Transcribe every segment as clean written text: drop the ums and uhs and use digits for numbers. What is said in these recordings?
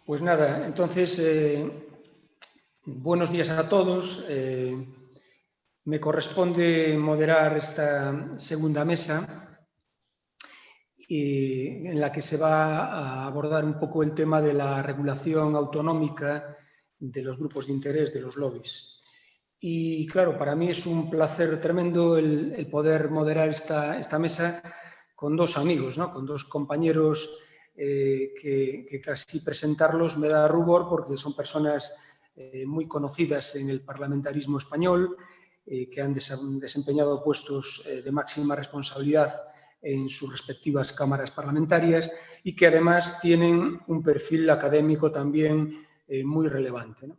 Pues nada, entonces, buenos días a todos. Me corresponde moderar esta segunda mesa en la que se va a abordar un poco el tema de la regulación autonómica de los grupos de interés, de los lobbies. Y claro, para mí es un placer tremendo el poder moderar esta mesa con dos amigos, ¿no? Con dos compañeros que casi presentarlos me da rubor porque son personas muy conocidas en el parlamentarismo español, que han desempeñado puestos de máxima responsabilidad en sus respectivas cámaras parlamentarias y que además tienen un perfil académico también muy relevante, ¿no?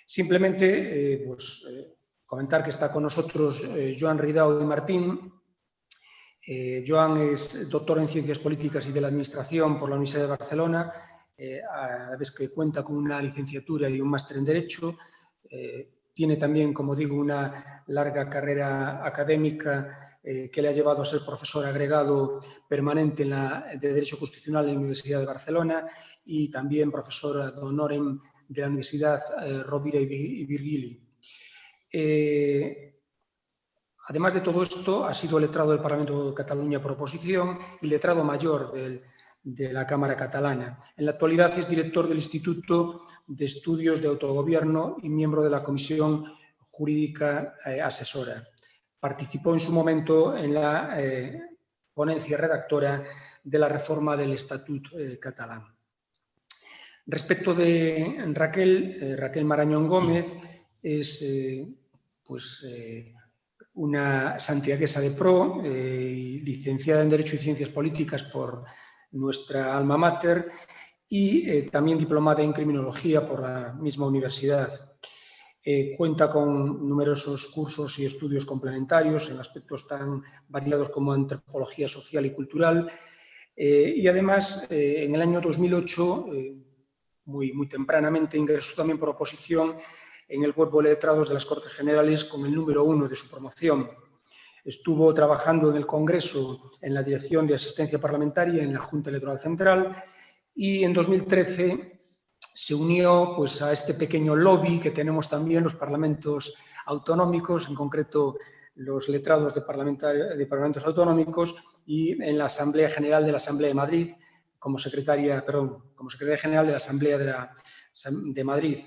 Simplemente comentar que está con nosotros Joan Ridao y Martín. Joan es doctor en Ciencias Políticas y de la Administración por la Universidad de Barcelona, a la vez que cuenta con una licenciatura y un máster en Derecho. Tiene también, como digo, una larga carrera académica que le ha llevado a ser profesor agregado permanente de Derecho Constitucional en la Universidad de Barcelona y también profesor ad honorem de la Universidad Rovira y Virgili. Además de todo esto, ha sido letrado del Parlamento de Cataluña por oposición y letrado mayor de la Cámara Catalana. En la actualidad es director del Instituto de Estudios de Autogobierno y miembro de la Comisión Jurídica Asesora. Participó en su momento en la ponencia redactora de la reforma del Estatut catalán. Respecto de Raquel Marañón Gómez, es una santiaguesa de pro, licenciada en Derecho y Ciencias Políticas por nuestra alma mater y también diplomada en Criminología por la misma universidad. Cuenta con numerosos cursos y estudios complementarios en aspectos tan variados como antropología social y cultural. Y además, en el año 2008, muy tempranamente, ingresó también por oposición en el cuerpo de letrados de las Cortes Generales con el número 1 de su promoción. Estuvo trabajando en el Congreso en la Dirección de Asistencia Parlamentaria en la Junta Electoral Central y en 2013 se unió a este pequeño lobby que tenemos también los parlamentos autonómicos, en concreto los letrados de parlamentos autonómicos y en la Asamblea General de la Asamblea de Madrid como secretaria general de la Asamblea de Madrid.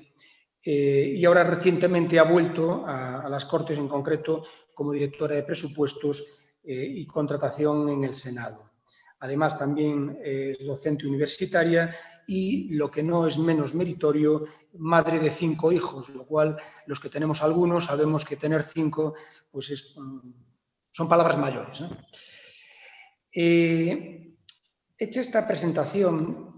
Y ahora recientemente ha vuelto a las Cortes, en concreto como directora de presupuestos y contratación en el Senado. Además, también es docente universitaria y, lo que no es menos meritorio, madre de 5 hijos, lo cual los que tenemos algunos sabemos que tener 5 son palabras mayores, ¿no? Hecha esta presentación,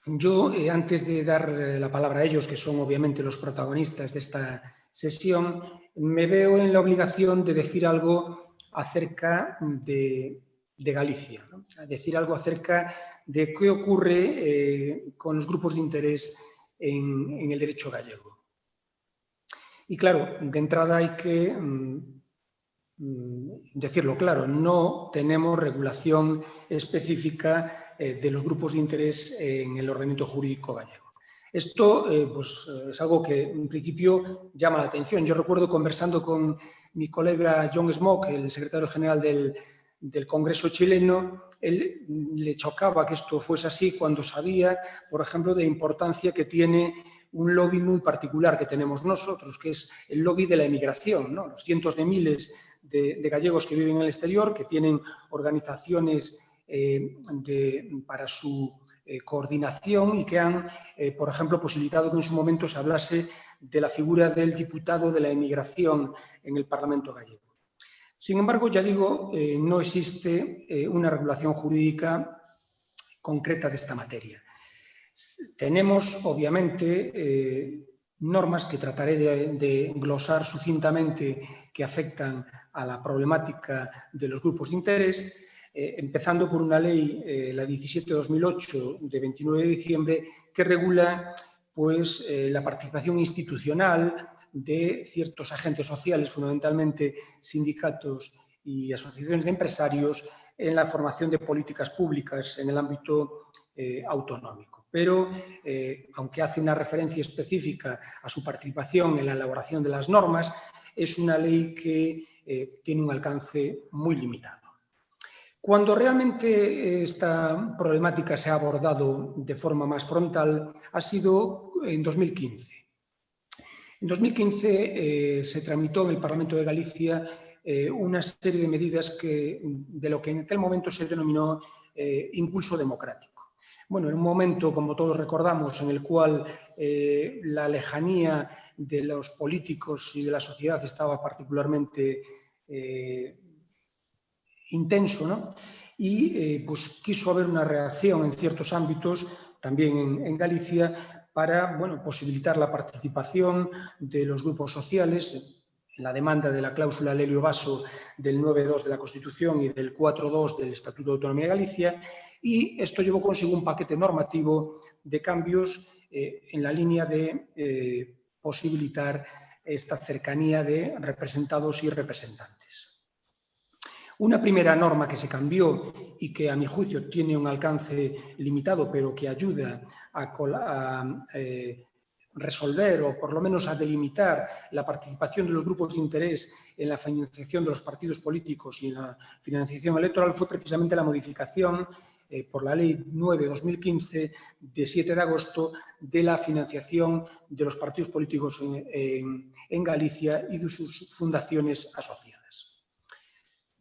yo, antes de dar la palabra a ellos, que son obviamente los protagonistas de esta sesión, me veo en la obligación de decir algo acerca de Galicia, ¿no? Decir algo acerca de qué ocurre con los grupos de interés en el derecho gallego. Y claro, de entrada hay que decirlo claro, no tenemos regulación específica de los grupos de interés en el ordenamiento jurídico gallego. Esto es algo que en principio llama la atención. Yo recuerdo conversando con mi colega John Smock, el secretario general del Congreso chileno, él le chocaba que esto fuese así cuando sabía, por ejemplo, de la importancia que tiene un lobby muy particular que tenemos nosotros, que es el lobby de la emigración, ¿no? Los cientos de miles de gallegos que viven en el exterior, que tienen organizaciones para su coordinación y que han, por ejemplo, posibilitado que en su momento se hablase de la figura del diputado de la emigración en el Parlamento gallego. Sin embargo, ya digo, no existe una regulación jurídica concreta de esta materia. Tenemos, obviamente, normas que trataré de glosar sucintamente que afectan a la problemática de los grupos de interés, empezando por una ley, la 17/2008, de 29 de diciembre, que regula la participación institucional de ciertos agentes sociales, fundamentalmente sindicatos y asociaciones de empresarios, en la formación de políticas públicas en el ámbito autonómico. Pero, aunque hace una referencia específica a su participación en la elaboración de las normas, es una ley que tiene un alcance muy limitado. Cuando realmente esta problemática se ha abordado de forma más frontal ha sido en 2015. En 2015 se tramitó en el Parlamento de Galicia una serie de medidas de lo que en aquel momento se denominó impulso democrático. Bueno, en un momento, como todos recordamos, en el cual la lejanía de los políticos y de la sociedad estaba particularmente intenso, ¿no? Y pues quiso haber una reacción en ciertos ámbitos, también en Galicia, para posibilitar la participación de los grupos sociales, la demanda de la cláusula Lelio Baso del 9.2 de la Constitución y del 4.2 del Estatuto de Autonomía de Galicia, y esto llevó consigo un paquete normativo de cambios en la línea de posibilitar esta cercanía de representados y representantes. Una primera norma que se cambió y que, a mi juicio, tiene un alcance limitado, pero que ayuda a resolver o, por lo menos, a delimitar la participación de los grupos de interés en la financiación de los partidos políticos y en la financiación electoral, fue precisamente la modificación por la Ley 9/2015 de 7 de agosto de la financiación de los partidos políticos en Galicia y de sus fundaciones asociadas.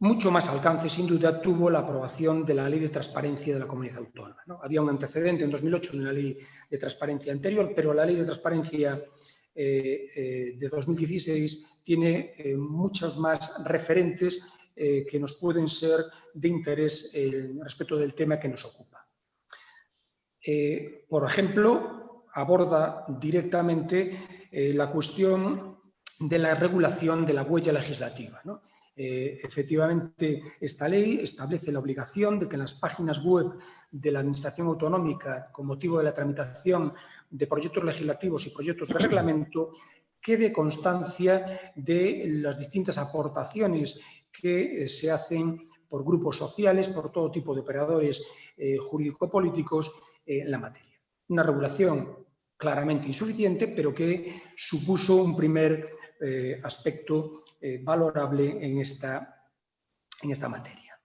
Mucho más alcance, sin duda, tuvo la aprobación de la Ley de Transparencia de la Comunidad Autónoma, ¿no? Había un antecedente en 2008 de una Ley de Transparencia anterior, pero la Ley de Transparencia de 2016 tiene muchos más referentes que nos pueden ser de interés respecto del tema que nos ocupa. Por ejemplo, aborda directamente la cuestión de la regulación de la huella legislativa, ¿no? Efectivamente, esta ley establece la obligación de que en las páginas web de la Administración Autonómica, con motivo de la tramitación de proyectos legislativos y proyectos de reglamento, quede constancia de las distintas aportaciones que se hacen por grupos sociales, por todo tipo de operadores jurídico-políticos en la materia. Una regulación claramente insuficiente, pero que supuso un primer aspecto valorable en esta materia.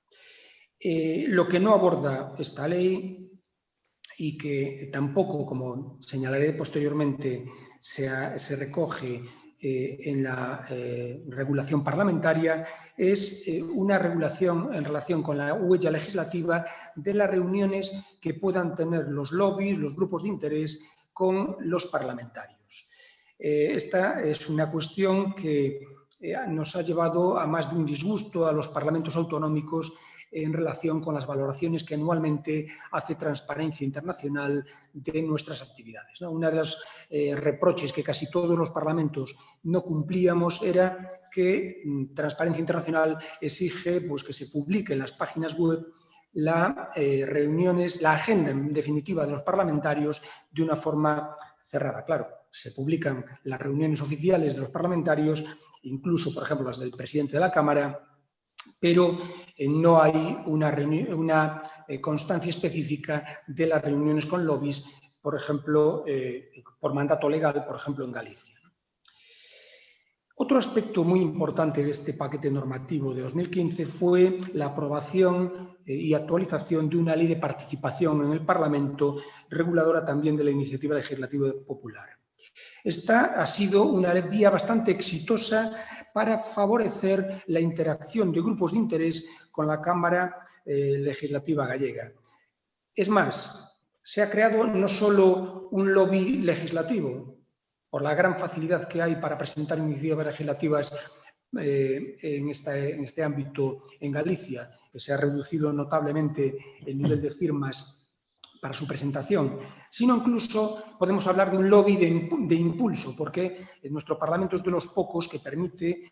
Lo que no aborda esta ley y que tampoco, como señalaré posteriormente, se recoge en la regulación parlamentaria, es una regulación en relación con la huella legislativa de las reuniones que puedan tener los lobbies, los grupos de interés con los parlamentarios. Esta es una cuestión que nos ha llevado a más de un disgusto a los parlamentos autonómicos en relación con las valoraciones que anualmente hace Transparencia Internacional de nuestras actividades, ¿no? Una de los reproches que casi todos los parlamentos no cumplíamos era que Transparencia Internacional exige pues, que se publique en las páginas web la agenda en definitiva de los parlamentarios de una forma cerrada. Claro, se publican las reuniones oficiales de los parlamentarios, incluso, por ejemplo, las del presidente de la Cámara, pero no hay una constancia específica de las reuniones con lobbies, por ejemplo, por mandato legal, por ejemplo, en Galicia. Otro aspecto muy importante de este paquete normativo de 2015 fue la aprobación y actualización de una ley de participación en el Parlamento, reguladora también de la iniciativa legislativa popular. Esta ha sido una vía bastante exitosa para favorecer la interacción de grupos de interés con la Cámara Legislativa gallega. Es más, se ha creado no solo un lobby legislativo, por la gran facilidad que hay para presentar iniciativas legislativas en este ámbito en Galicia, que se ha reducido notablemente el nivel de firmas para su presentación, sino incluso podemos hablar de un lobby de impulso, porque nuestro Parlamento es de los pocos que permite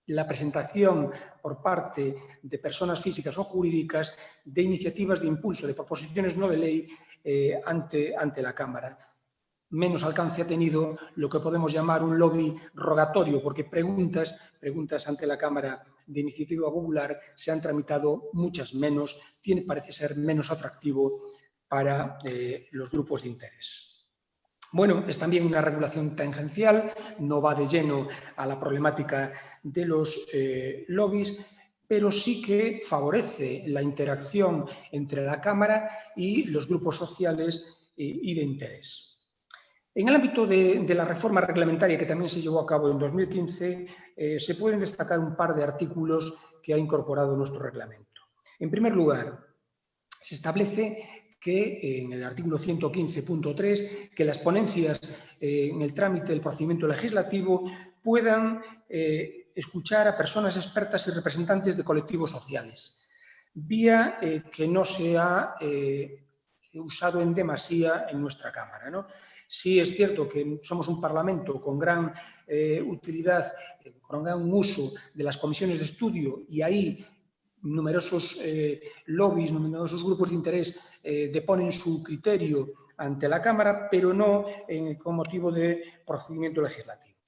la presentación por parte de personas físicas o jurídicas de iniciativas de impulso, de proposiciones no de ley ante la Cámara. Menos alcance ha tenido lo que podemos llamar un lobby rogatorio, porque preguntas ante la Cámara de Iniciativa Popular se han tramitado muchas menos, parece ser menos atractivo para los grupos de interés. Bueno, es también una regulación tangencial, no va de lleno a la problemática de los lobbies, pero sí que favorece la interacción entre la Cámara y los grupos sociales y de interés. En el ámbito de la reforma reglamentaria que también se llevó a cabo en 2015, se pueden destacar un par de artículos que ha incorporado nuestro reglamento. En primer lugar, se establece que en el artículo 115.3 que las ponencias en el trámite del procedimiento legislativo puedan escuchar a personas expertas y representantes de colectivos sociales, vía que no se ha usado en demasía en nuestra Cámara, ¿no? Sí es cierto que somos un Parlamento con gran utilidad, con gran uso de las comisiones de estudio, y ahí numerosos lobbies, numerosos grupos de interés deponen su criterio ante la Cámara, pero no con motivo de procedimiento legislativo.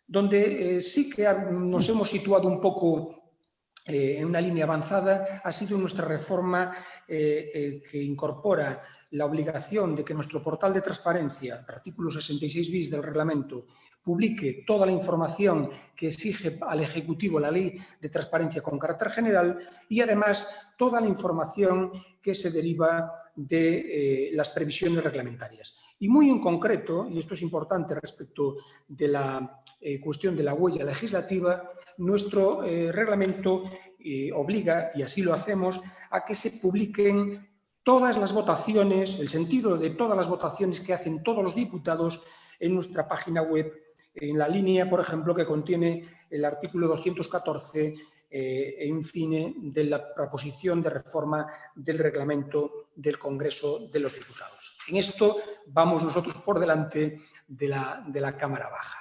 Donde sí que nos hemos situado un poco en una línea avanzada ha sido nuestra reforma que incorpora la obligación de que nuestro portal de transparencia, artículo 66 bis del reglamento, publique toda la información que exige al Ejecutivo la Ley de Transparencia con carácter general y, además, toda la información que se deriva de las previsiones reglamentarias. Y muy en concreto, y esto es importante respecto de la cuestión de la huella legislativa, nuestro reglamento obliga, y así lo hacemos, a que se publiquen todas las votaciones, el sentido de todas las votaciones que hacen todos los diputados en nuestra página web, en la línea, por ejemplo, que contiene el artículo 214, en fin, de la proposición de reforma del reglamento del Congreso de los Diputados. En esto vamos nosotros por delante de la Cámara Baja.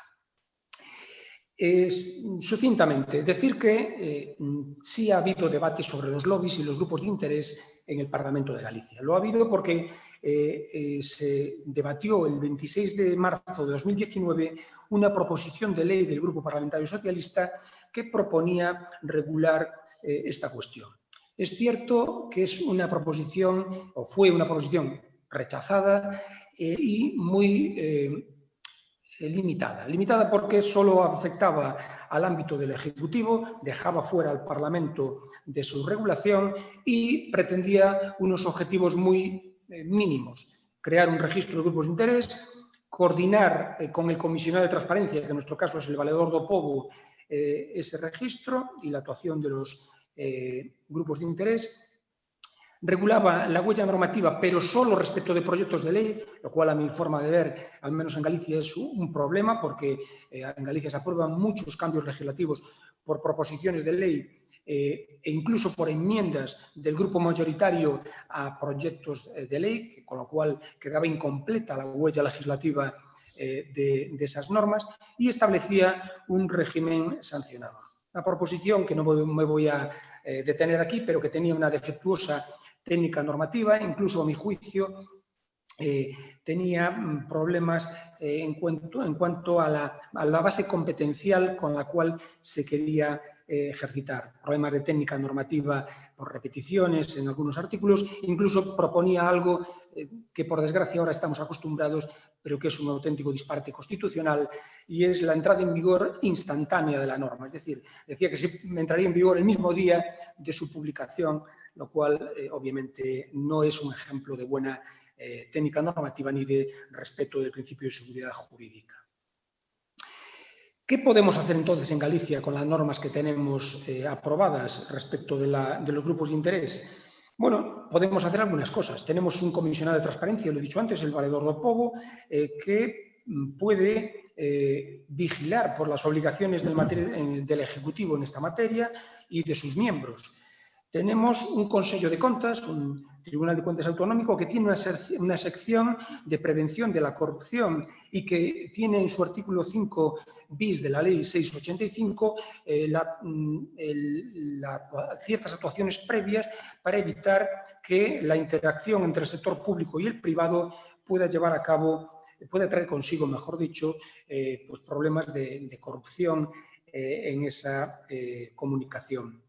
Sucintamente, decir que sí ha habido debate sobre los lobbies y los grupos de interés en el Parlamento de Galicia. Lo ha habido porque se debatió el 26 de marzo de 2019 una proposición de ley del Grupo Parlamentario Socialista que proponía regular esta cuestión. Es cierto que es una proposición, o fue una proposición rechazada y muy limitada porque solo afectaba al ámbito del Ejecutivo, dejaba fuera al Parlamento de su regulación y pretendía unos objetivos muy mínimos: crear un registro de grupos de interés, coordinar con el comisionado de transparencia, que en nuestro caso es el Valedor do Pobo, ese registro y la actuación de los grupos de interés. Regulaba la huella normativa, pero solo respecto de proyectos de ley, lo cual a mi forma de ver, al menos en Galicia, es un problema, porque en Galicia se aprueban muchos cambios legislativos por proposiciones de ley e incluso por enmiendas del grupo mayoritario a proyectos de ley, con lo cual quedaba incompleta la huella legislativa de esas normas, y establecía un régimen sancionador. Una proposición que no me voy a detener aquí, pero que tenía una defectuosa técnica normativa, incluso a mi juicio tenía problemas en cuanto a la base competencial con la cual se quería ejercitar. Problemas de técnica normativa por repeticiones en algunos artículos, incluso proponía algo que por desgracia ahora estamos acostumbrados, pero que es un auténtico disparate constitucional, y es la entrada en vigor instantánea de la norma. Es decir, decía que se entraría en vigor el mismo día de su publicación, lo cual obviamente no es un ejemplo de buena técnica normativa ni de respeto del principio de seguridad jurídica. ¿Qué podemos hacer entonces en Galicia con las normas que tenemos aprobadas respecto de los grupos de interés? Bueno, podemos hacer algunas cosas. Tenemos un comisionado de transparencia, lo he dicho antes, el Valedor do Pobo, que puede vigilar por las obligaciones del Ejecutivo en esta materia y de sus miembros. Tenemos un Consejo de Contas, un Tribunal de Cuentas Autonómico, que tiene una sección de prevención de la corrupción y que tiene en su artículo 5 bis de la Ley 685 ciertas actuaciones previas para evitar que la interacción entre el sector público y el privado pueda llevar a cabo, pueda traer consigo, mejor dicho, pues problemas de corrupción en esa comunicación.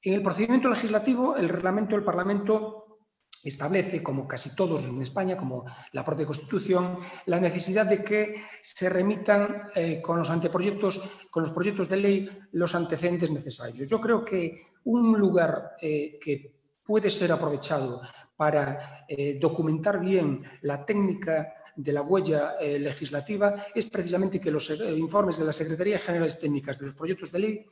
En el procedimiento legislativo, el reglamento del Parlamento establece, como casi todos en España, como la propia Constitución, la necesidad de que se remitan con los anteproyectos, con los proyectos de ley, los antecedentes necesarios. Yo creo que un lugar que puede ser aprovechado para documentar bien la técnica de la huella legislativa es precisamente que los informes de las Secretarías Generales Técnicas de los proyectos de ley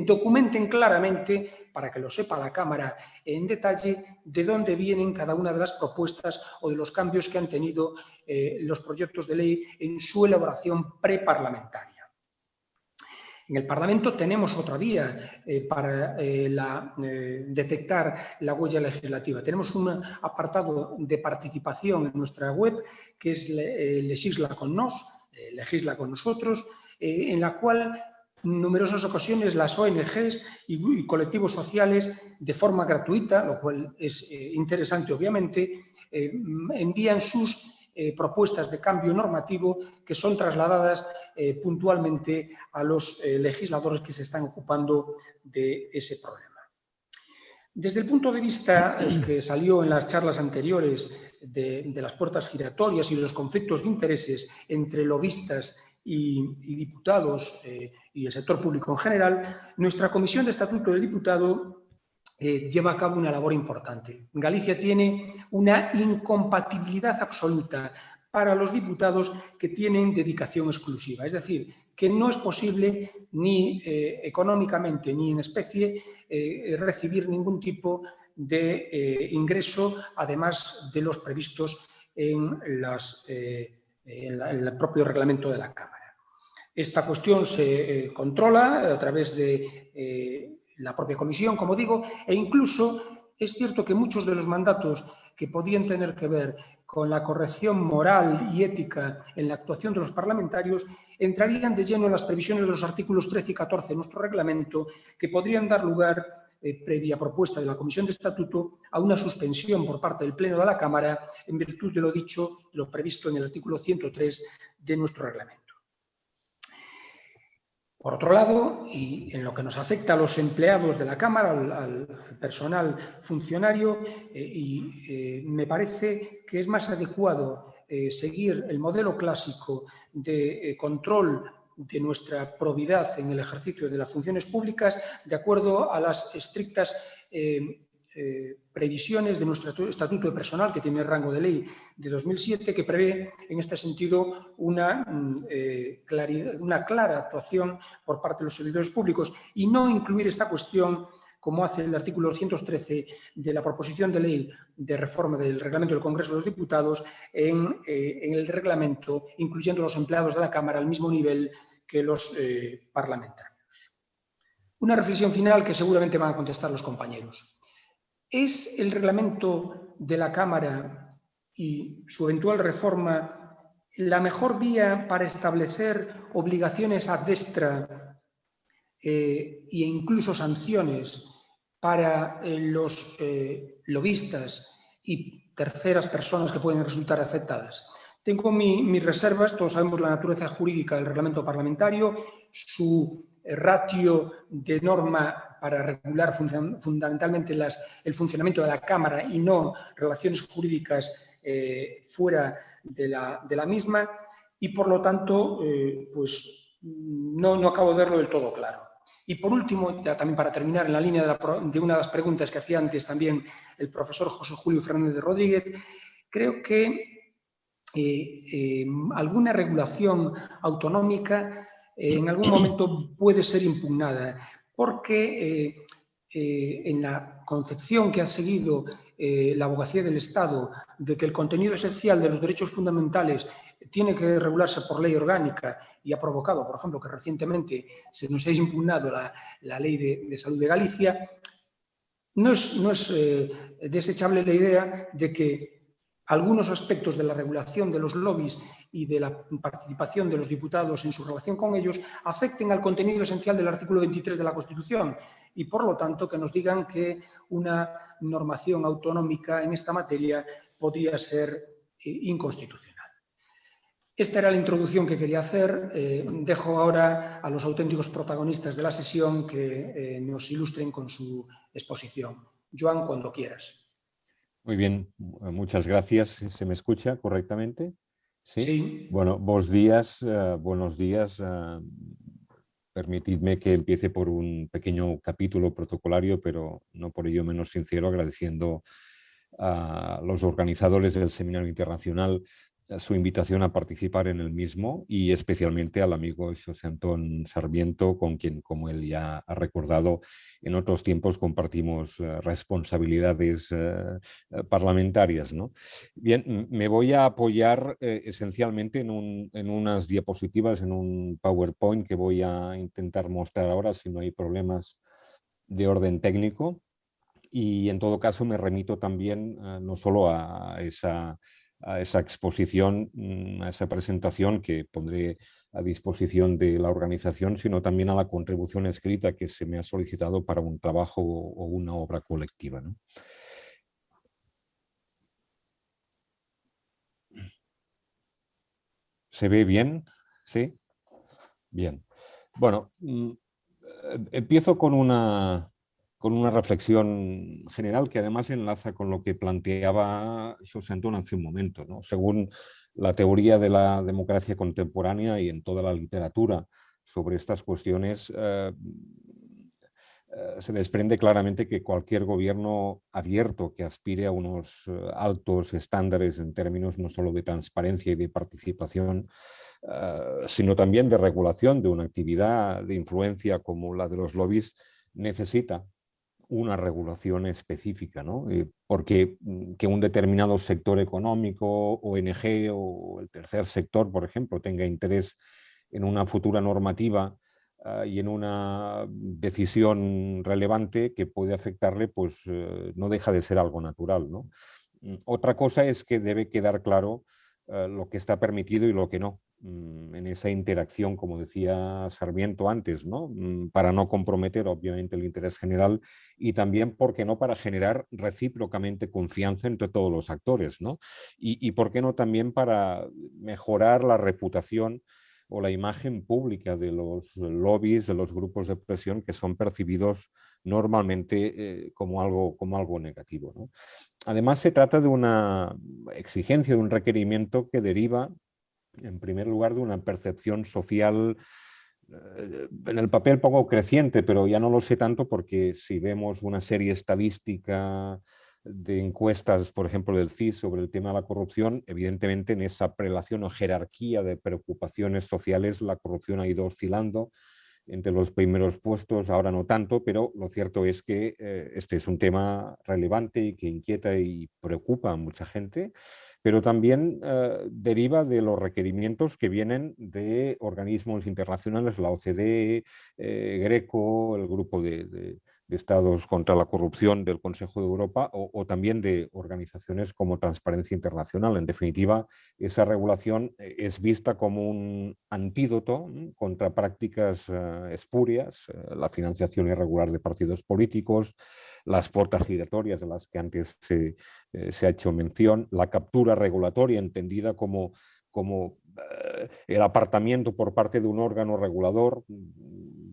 documenten claramente, para que lo sepa la Cámara en detalle, de dónde vienen cada una de las propuestas o de los cambios que han tenido los proyectos de ley en su elaboración preparlamentaria. En el Parlamento tenemos otra vía para detectar la huella legislativa. Tenemos un apartado de participación en nuestra web, que es el Legisla con Nos, Legisla con Nosotros, en la cual en numerosas ocasiones las ONGs y colectivos sociales, de forma gratuita, lo cual es interesante obviamente, envían sus propuestas de cambio normativo que son trasladadas puntualmente a los legisladores que se están ocupando de ese problema. Desde el punto de vista que salió en las charlas anteriores de las puertas giratorias y de los conflictos de intereses entre lobistas y diputados y el sector público en general, nuestra Comisión de Estatuto del Diputado lleva a cabo una labor importante. Galicia tiene una incompatibilidad absoluta para los diputados que tienen dedicación exclusiva. Es decir, que no es posible ni económicamente ni en especie recibir ningún tipo de ingreso, además de los previstos en el propio reglamento de la Cámara. Esta cuestión se controla a través de la propia comisión, como digo, e incluso es cierto que muchos de los mandatos que podían tener que ver con la corrección moral y ética en la actuación de los parlamentarios entrarían de lleno en las previsiones de los artículos 13 y 14 de nuestro reglamento, que podrían dar lugar, previa propuesta de la Comisión de Estatuto, a una suspensión por parte del Pleno de la Cámara en virtud de lo dicho, lo previsto en el artículo 103 de nuestro reglamento. Por otro lado, y en lo que nos afecta a los empleados de la Cámara, al personal funcionario, me parece que es más adecuado seguir el modelo clásico de control de nuestra probidad en el ejercicio de las funciones públicas de acuerdo a las estrictas previsiones de nuestro Estatuto de Personal, que tiene rango de ley de 2007, que prevé en este sentido una clara actuación por parte de los servidores públicos y no incluir esta cuestión, como hace el artículo 213 de la proposición de ley de reforma del reglamento del Congreso de los Diputados, en el reglamento, incluyendo los empleados de la Cámara al mismo nivel que los parlamentarios. Una reflexión final que seguramente van a contestar los compañeros. ¿Es el reglamento de la Cámara y su eventual reforma la mejor vía para establecer obligaciones ad extra e incluso sanciones para los lobistas y terceras personas que pueden resultar afectadas? Tengo mis reservas. Todos sabemos la naturaleza jurídica del reglamento parlamentario, su ratio de norma para regular fundamentalmente el funcionamiento de la Cámara y no relaciones jurídicas fuera de la misma, y por lo tanto pues no acabo de verlo del todo claro. Y por último, ya también para terminar, en la línea de una de las preguntas que hacía antes también el profesor José Julio Fernández de Rodríguez, creo que alguna regulación autonómica en algún momento puede ser impugnada, porque en la concepción que ha seguido la abogacía del Estado de que el contenido esencial de los derechos fundamentales tiene que regularse por ley orgánica, y ha provocado, por ejemplo, que recientemente se nos haya impugnado la Ley de Salud de Galicia, no es desechable la idea de que algunos aspectos de la regulación de los lobbies y de la participación de los diputados en su relación con ellos afecten al contenido esencial del artículo 23 de la Constitución y, por lo tanto, que nos digan que una normación autonómica en esta materia podría ser inconstitucional. Esta era la introducción que quería hacer. Dejo ahora a los auténticos protagonistas de la sesión que nos ilustren con su exposición. Joan, cuando quieras. Muy bien, muchas gracias. ¿Se me escucha correctamente? Sí. Sí, Bueno, buenos días. Permitidme que empiece por un pequeño capítulo protocolario, pero no por ello menos sincero, agradeciendo a los organizadores del Seminario Internacional su invitación a participar en el mismo y especialmente al amigo José Antón Sarmiento, con quien, como él ya ha recordado, en otros tiempos compartimos responsabilidades parlamentarias, ¿no? Bien, me voy a apoyar esencialmente en unas diapositivas, en un PowerPoint que voy a intentar mostrar ahora, si no hay problemas de orden técnico. Y en todo caso me remito también no solo a esa exposición, a esa presentación que pondré a disposición de la organización, sino también a la contribución escrita que se me ha solicitado para un trabajo o una obra colectiva, ¿no? ¿Se ve bien? ¿Sí? Bien. Bueno, empiezo con una reflexión general que además enlaza con lo que planteaba José Antón hace un momento, ¿no? Según la teoría de la democracia contemporánea y en toda la literatura sobre estas cuestiones, se desprende claramente que cualquier gobierno abierto que aspire a unos altos estándares en términos no solo de transparencia y de participación, sino también de regulación de una actividad de influencia como la de los lobbies, necesita una regulación específica, ¿no? Porque que un determinado sector económico, ONG o el tercer sector, por ejemplo, tenga interés en una futura normativa y en una decisión relevante que puede afectarle, pues no deja de ser algo natural, ¿no? Otra cosa es que debe quedar claro lo que está permitido y lo que no en esa interacción, como decía Sarmiento antes, ¿no? Para no comprometer obviamente el interés general y también, ¿por qué no?, para generar recíprocamente confianza entre todos los actores, ¿no? Y ¿por qué no?, también para mejorar la reputación o la imagen pública de los lobbies, de los grupos de presión que son percibidos normalmente como algo negativo, ¿no? Además, se trata de una exigencia, de un requerimiento que deriva, en primer lugar, de una percepción social en el papel poco creciente, pero ya no lo sé tanto porque si vemos una serie estadística de encuestas, por ejemplo, del CIS sobre el tema de la corrupción, evidentemente en esa prelación o jerarquía de preocupaciones sociales la corrupción ha ido oscilando entre los primeros puestos, ahora no tanto, pero lo cierto es que este es un tema relevante y que inquieta y preocupa a mucha gente, pero también deriva de los requerimientos que vienen de organismos internacionales, la OCDE, Greco, el Grupo de Estados contra la Corrupción del Consejo de Europa o también de organizaciones como Transparencia Internacional. En definitiva, esa regulación es vista como un antídoto contra prácticas espurias, la financiación irregular de partidos políticos, las puertas giratorias de las que antes se ha hecho mención, la captura regulatoria entendida como el apartamiento por parte de un órgano regulador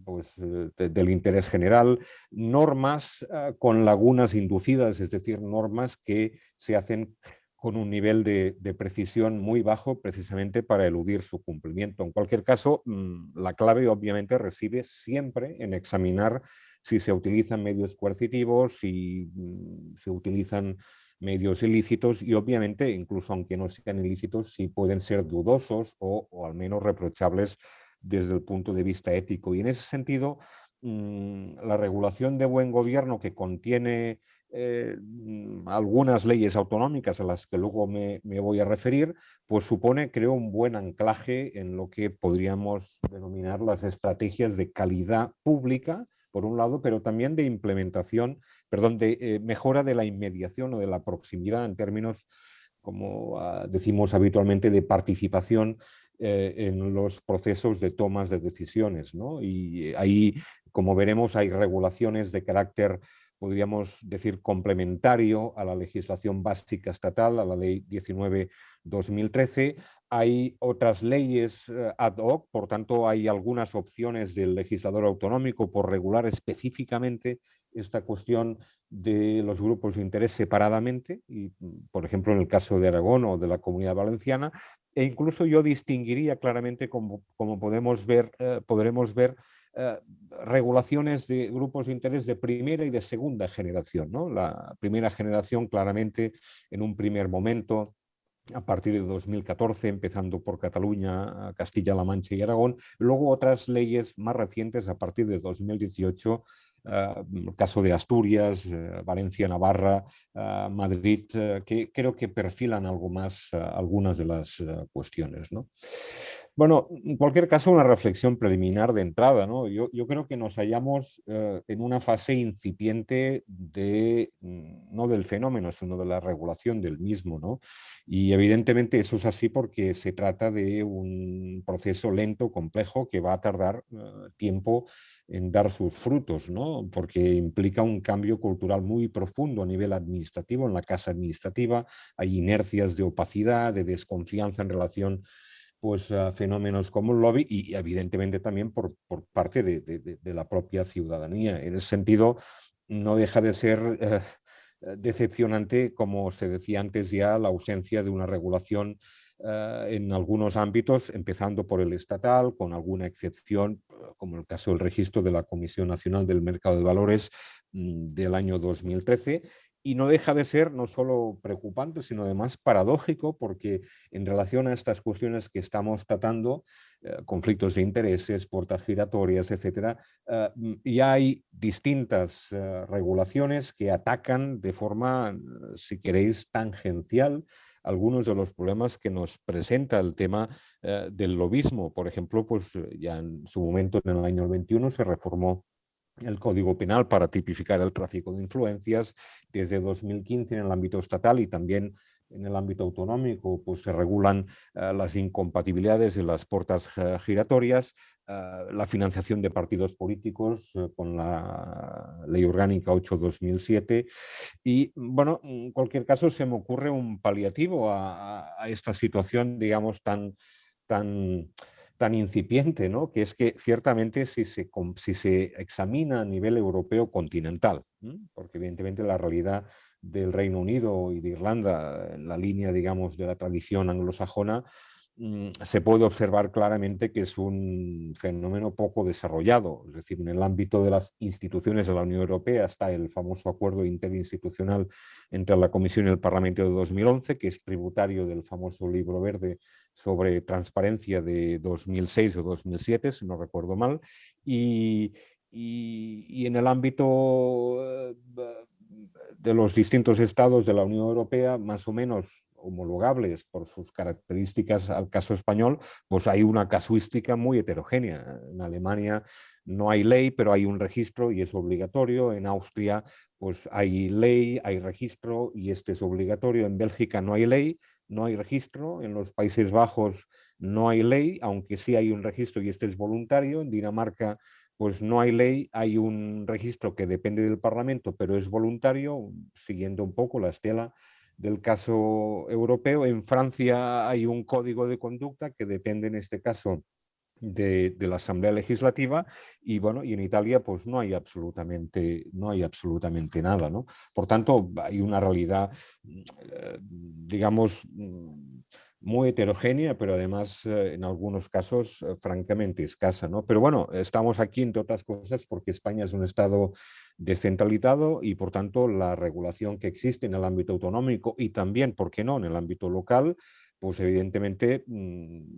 pues, del interés general, normas con lagunas inducidas, es decir, normas que se hacen con un nivel de precisión muy bajo precisamente para eludir su cumplimiento. En cualquier caso, la clave obviamente reside siempre en examinar si se utilizan medios coercitivos, si se utilizan medios ilícitos y obviamente, incluso aunque no sean ilícitos, si pueden ser dudosos o al menos reprochables desde el punto de vista ético. Y en ese sentido, la regulación de buen gobierno que contiene algunas leyes autonómicas a las que luego me voy a referir, pues supone, creo, un buen anclaje en lo que podríamos denominar las estrategias de calidad pública, por un lado, pero también de implementación, perdón, de mejora de la inmediación o de la proximidad en términos, como decimos habitualmente, de participación en los procesos de tomas de decisiones, ¿no? Y ahí, como veremos, hay regulaciones de carácter, podríamos decir, complementario a la legislación básica estatal, a la Ley 19/2013, hay otras leyes ad hoc, por tanto hay algunas opciones del legislador autonómico por regular específicamente esta cuestión de los grupos de interés separadamente, y, por ejemplo, en el caso de Aragón o de la Comunidad Valenciana, e incluso yo distinguiría claramente, como podremos ver, podremos ver, regulaciones de grupos de interés de primera y de segunda generación, ¿no? La primera generación claramente en un primer momento a partir de 2014, empezando por Cataluña, Castilla-La Mancha y Aragón, luego otras leyes más recientes a partir de 2018, el caso de Asturias, Valencia, Navarra, Madrid, que creo que perfilan algo más algunas de las cuestiones, ¿no? Bueno, en cualquier caso, una reflexión preliminar de entrada, ¿no? Yo creo que nos hallamos en una fase incipiente de, no del fenómeno, sino de la regulación del mismo, ¿no? Y evidentemente eso es así porque se trata de un proceso lento, complejo, que va a tardar tiempo en dar sus frutos, ¿no? Porque implica un cambio cultural muy profundo a nivel administrativo, en la casa administrativa. Hay inercias de opacidad, de desconfianza en relación pues a fenómenos como el lobby y evidentemente también por parte de la propia ciudadanía. En ese sentido, no deja de ser decepcionante, como se decía antes ya, la ausencia de una regulación en algunos ámbitos, empezando por el estatal, con alguna excepción, como el caso del registro de la Comisión Nacional del Mercado de Valores del año 2013. Y no deja de ser no solo preocupante, sino además paradójico, porque en relación a estas cuestiones que estamos tratando, conflictos de intereses, puertas giratorias, etcétera, ya hay distintas regulaciones que atacan de forma, si queréis, tangencial algunos de los problemas que nos presenta el tema del lobismo. Por ejemplo, pues ya en su momento, en el año 21, se reformó el Código Penal para tipificar el tráfico de influencias. Desde 2015 en el ámbito estatal y también en el ámbito autonómico, pues se regulan las incompatibilidades de las puertas giratorias, la financiación de partidos políticos con la Ley Orgánica 8/2007. Y bueno, en cualquier caso se me ocurre un paliativo a esta situación, digamos, tan incipiente, ¿no? Que es que ciertamente si se examina a nivel europeo continental, porque evidentemente la realidad del Reino Unido y de Irlanda, en la línea, digamos, de la tradición anglosajona, se puede observar claramente que es un fenómeno poco desarrollado. Es decir, en el ámbito de las instituciones de la Unión Europea está el famoso acuerdo interinstitucional entre la Comisión y el Parlamento de 2011, que es tributario del famoso Libro Verde sobre transparencia de 2006 o 2007, si no recuerdo mal, y en el ámbito de los distintos estados de la Unión Europea, más o menos homologables por sus características al caso español, pues hay una casuística muy heterogénea. En Alemania no hay ley, pero hay un registro y es obligatorio. En Austria, pues hay ley, hay registro y este es obligatorio. En Bélgica no hay ley, no hay registro. En los Países Bajos no hay ley, aunque sí hay un registro y este es voluntario. En Dinamarca pues no hay ley, hay un registro que depende del Parlamento, pero es voluntario, siguiendo un poco la estela del caso europeo. En Francia hay un código de conducta que depende en este caso de la Asamblea Legislativa y bueno, y en Italia pues no hay absolutamente nada, ¿no? Por tanto, hay una realidad, digamos, muy heterogénea, pero además en algunos casos francamente escasa, ¿no? Pero bueno, estamos aquí entre otras cosas porque España es un estado descentralizado y por tanto la regulación que existe en el ámbito autonómico y también, ¿por qué no?, en el ámbito local, pues evidentemente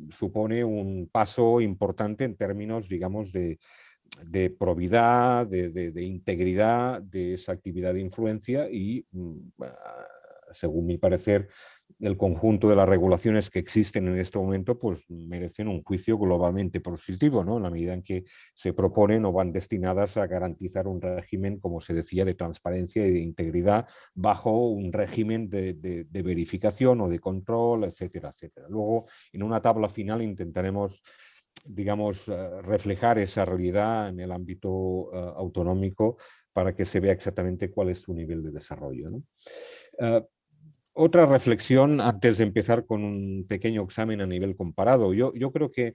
supone un paso importante en términos, digamos, de probidad, de integridad de esa actividad de influencia y, según mi parecer, el conjunto de las regulaciones que existen en este momento pues merecen un juicio globalmente positivo, ¿no? En la medida en que se proponen o van destinadas a garantizar un régimen, como se decía, de transparencia y de integridad bajo un régimen de verificación o de control, etcétera, etcétera. Luego, en una tabla final intentaremos, digamos, reflejar esa realidad en el ámbito autonómico para que se vea exactamente cuál es su nivel de desarrollo, ¿no? Otra reflexión antes de empezar con un pequeño examen a nivel comparado. Yo creo que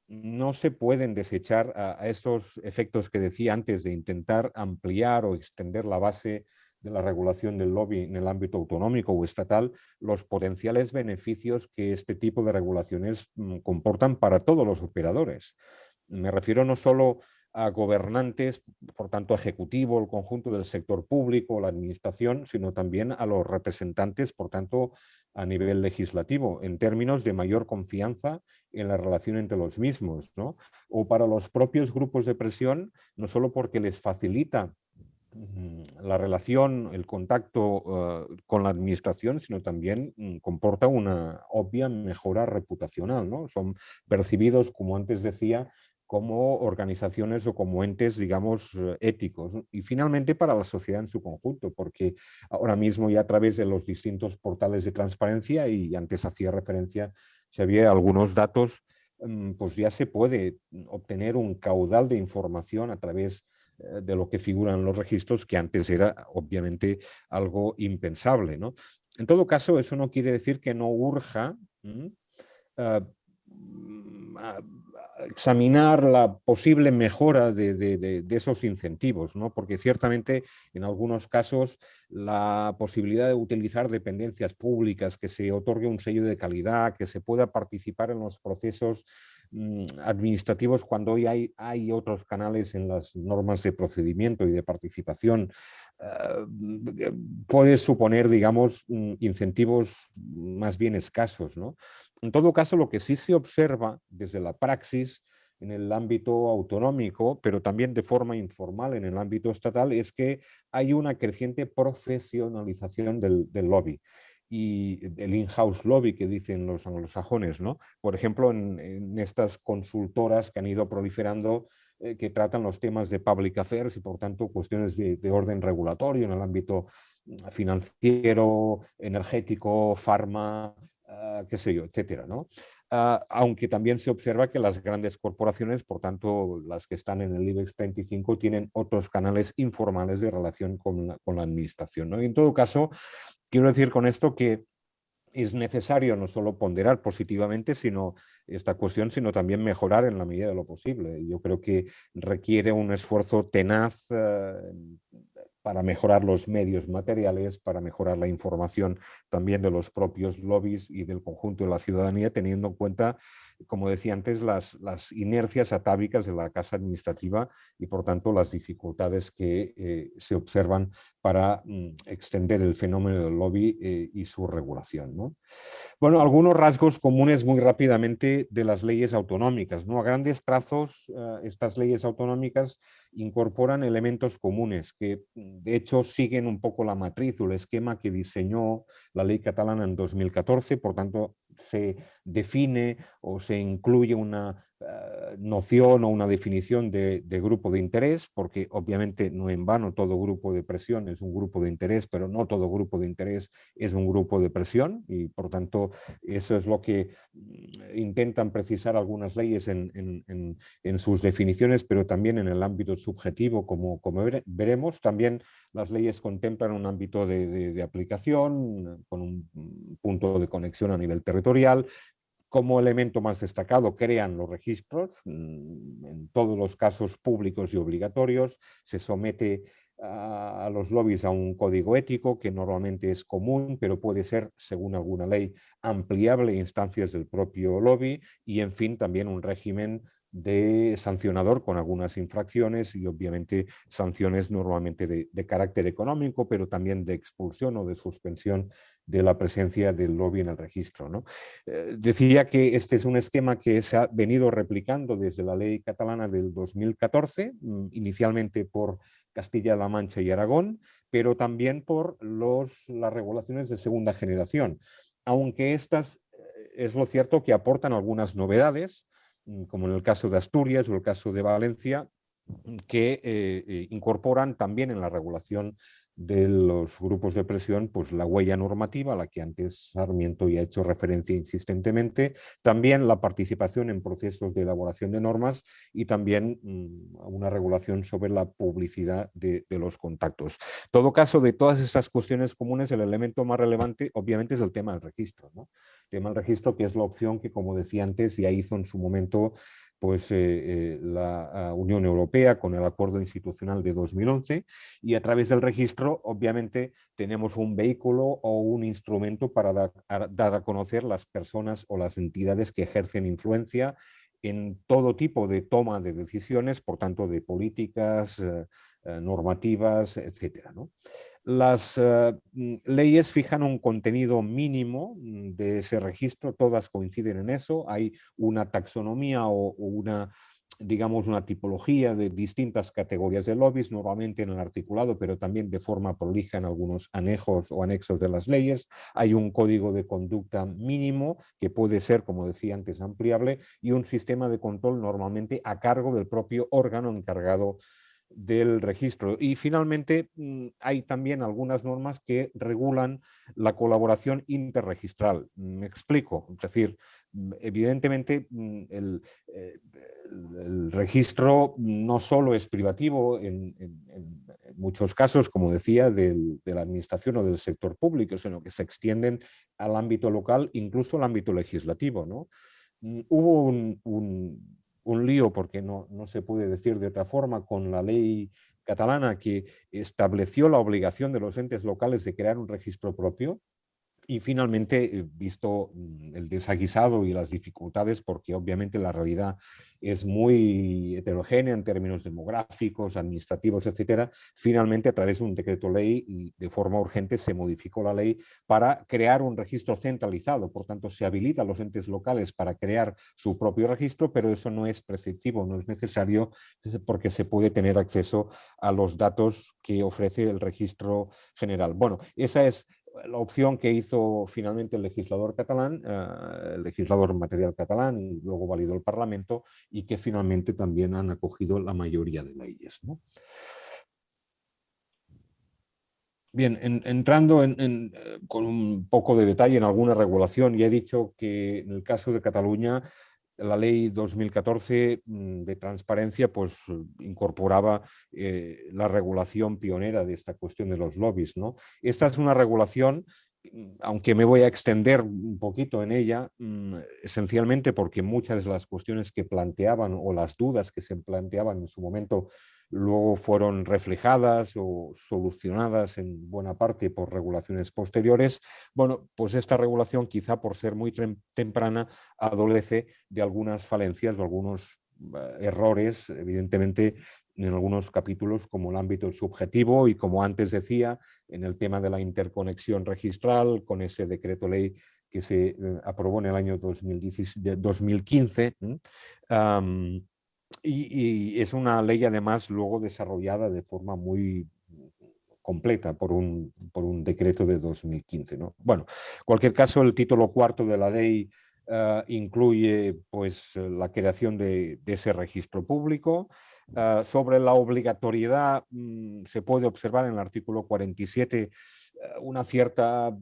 no se pueden desechar a estos efectos que decía antes de intentar ampliar o extender la base de la regulación del lobby en el ámbito autonómico o estatal, los potenciales beneficios que este tipo de regulaciones comportan para todos los operadores. Me refiero no solo a gobernantes, por tanto, ejecutivo, el conjunto del sector público, la administración, sino también a los representantes, por tanto, a nivel legislativo, en términos de mayor confianza en la relación entre los mismos, ¿no? O para los propios grupos de presión, no solo porque les facilita la relación, el contacto con la administración, sino también comporta una obvia mejora reputacional, ¿no? Son percibidos, como antes decía, como organizaciones o como entes, digamos, éticos. Y finalmente para la sociedad en su conjunto, porque ahora mismo ya a través de los distintos portales de transparencia, y antes hacía referencia, si había algunos datos, pues ya se puede obtener un caudal de información a través de lo que figuran los registros, que antes era obviamente algo impensable, ¿no? En todo caso, eso no quiere decir que no urja examinar la posible mejora de esos incentivos, ¿no? Porque ciertamente en algunos casos la posibilidad de utilizar dependencias públicas, que se otorgue un sello de calidad, que se pueda participar en los procesos administrativos cuando hoy hay otros canales en las normas de procedimiento y de participación, puede suponer, digamos, incentivos más bien escasos, ¿no? En todo caso, lo que sí se observa desde la praxis en el ámbito autonómico, pero también de forma informal en el ámbito estatal, es que hay una creciente profesionalización del lobby y el in-house lobby que dicen los anglosajones, ¿no? Por ejemplo, en estas consultoras que han ido proliferando, que tratan los temas de public affairs y por tanto cuestiones de orden regulatorio en el ámbito financiero, energético, farma, qué sé yo, etcétera, ¿no? Aunque también se observa que las grandes corporaciones, por tanto las que están en el IBEX 35, tienen otros canales informales de relación con la administración, ¿no? Y en todo caso, quiero decir con esto que es necesario no solo ponderar positivamente esta cuestión, sino también mejorar en la medida de lo posible. Yo creo que requiere un esfuerzo tenaz para mejorar los medios materiales, para mejorar la información también de los propios lobbies y del conjunto de la ciudadanía, teniendo en cuenta, como decía antes, las inercias atávicas de la casa administrativa y, por tanto, las dificultades que se observan para extender el fenómeno del lobby y su regulación, ¿no? Bueno, algunos rasgos comunes muy rápidamente de las leyes autonómicas, ¿no? A grandes trazos, estas leyes autonómicas incorporan elementos comunes que, de hecho, siguen un poco la matriz o el esquema que diseñó la ley catalana en 2014, por tanto, se define o se incluye una noción o una definición de grupo de interés, porque obviamente no en vano todo grupo de presión es un grupo de interés, pero no todo grupo de interés es un grupo de presión y por tanto eso es lo que intentan precisar algunas leyes en sus definiciones, pero también en el ámbito subjetivo, como veremos. También las leyes contemplan un ámbito de aplicación con un punto de conexión a nivel territorial. Como elemento más destacado, crean los registros, en todos los casos públicos y obligatorios, se somete a los lobbies a un código ético que normalmente es común, pero puede ser, según alguna ley, ampliable a instancias del propio lobby y, en fin, también un régimen de sancionador con algunas infracciones y obviamente sanciones normalmente de carácter económico, pero también de expulsión o de suspensión de la presencia del lobby en el registro, ¿no? Decía que este es un esquema que se ha venido replicando desde la ley catalana del 2014, inicialmente por Castilla-La Mancha y Aragón, pero también por las regulaciones de segunda generación, aunque estas es lo cierto que aportan algunas novedades, como en el caso de Asturias o el caso de Valencia, que incorporan también en la regulación de los grupos de presión, pues la huella normativa, a la que antes Sarmiento ya ha hecho referencia insistentemente, también la participación en procesos de elaboración de normas y también una regulación sobre la publicidad de los contactos. En todo caso, de todas estas cuestiones comunes, el elemento más relevante obviamente es el tema del registro, ¿no? El tema del registro, que es la opción que, como decía antes, ya hizo en su momento pues, la Unión Europea con el Acuerdo Institucional de 2011, y a través del registro obviamente tenemos un vehículo o un instrumento para dar a conocer las personas o las entidades que ejercen influencia en todo tipo de toma de decisiones, por tanto de políticas, normativas, etcétera, ¿no? Las leyes fijan un contenido mínimo de ese registro, todas coinciden en eso, hay una taxonomía o una, digamos, una tipología de distintas categorías de lobbies, normalmente en el articulado, pero también de forma prolija en algunos anejos o anexos de las leyes. Hay un código de conducta mínimo que puede ser, como decía antes, ampliable, y un sistema de control normalmente a cargo del propio órgano encargado del registro. Y finalmente hay también algunas normas que regulan la colaboración interregistral. Me explico, es decir, evidentemente el registro no solo es privativo en muchos casos, como decía, de la administración o del sector público, sino que se extienden al ámbito local, incluso al ámbito legislativo, ¿no? Hubo un lío, porque no se puede decir de otra forma, con la ley catalana que estableció la obligación de los entes locales de crear un registro propio. Y finalmente, visto el desaguisado y las dificultades, porque obviamente la realidad es muy heterogénea en términos demográficos, administrativos, etcétera, finalmente a través de un decreto ley y de forma urgente se modificó la ley para crear un registro centralizado. Por tanto, se habilita a los entes locales para crear su propio registro, pero eso no es preceptivo, no es necesario, porque se puede tener acceso a los datos que ofrece el registro general. Bueno, esa es la opción que hizo finalmente el legislador catalán, el legislador material catalán, y luego validó el Parlamento, y que finalmente también han acogido la mayoría de leyes, ¿no? Bien, entrando con un poco de detalle en alguna regulación, ya he dicho que en el caso de Cataluña la ley 2014 de transparencia pues incorporaba la regulación pionera de esta cuestión de los lobbies, ¿no? Esta es una regulación, aunque me voy a extender un poquito en ella, esencialmente porque muchas de las cuestiones que planteaban o las dudas que se planteaban en su momento luego fueron reflejadas o solucionadas en buena parte por regulaciones posteriores. Bueno, pues esta regulación, quizá por ser muy temprana, adolece de algunas falencias o algunos errores, evidentemente, en algunos capítulos, como el ámbito subjetivo y, como antes decía, en el tema de la interconexión registral, con ese decreto ley que se aprobó en el año 2015. Y es una ley, además, luego desarrollada de forma muy completa por un decreto de 2015, ¿no? Bueno, en cualquier caso, el título cuarto de la ley incluye pues, la creación de ese registro público. Sobre la obligatoriedad, se puede observar en el artículo 47 una cierta,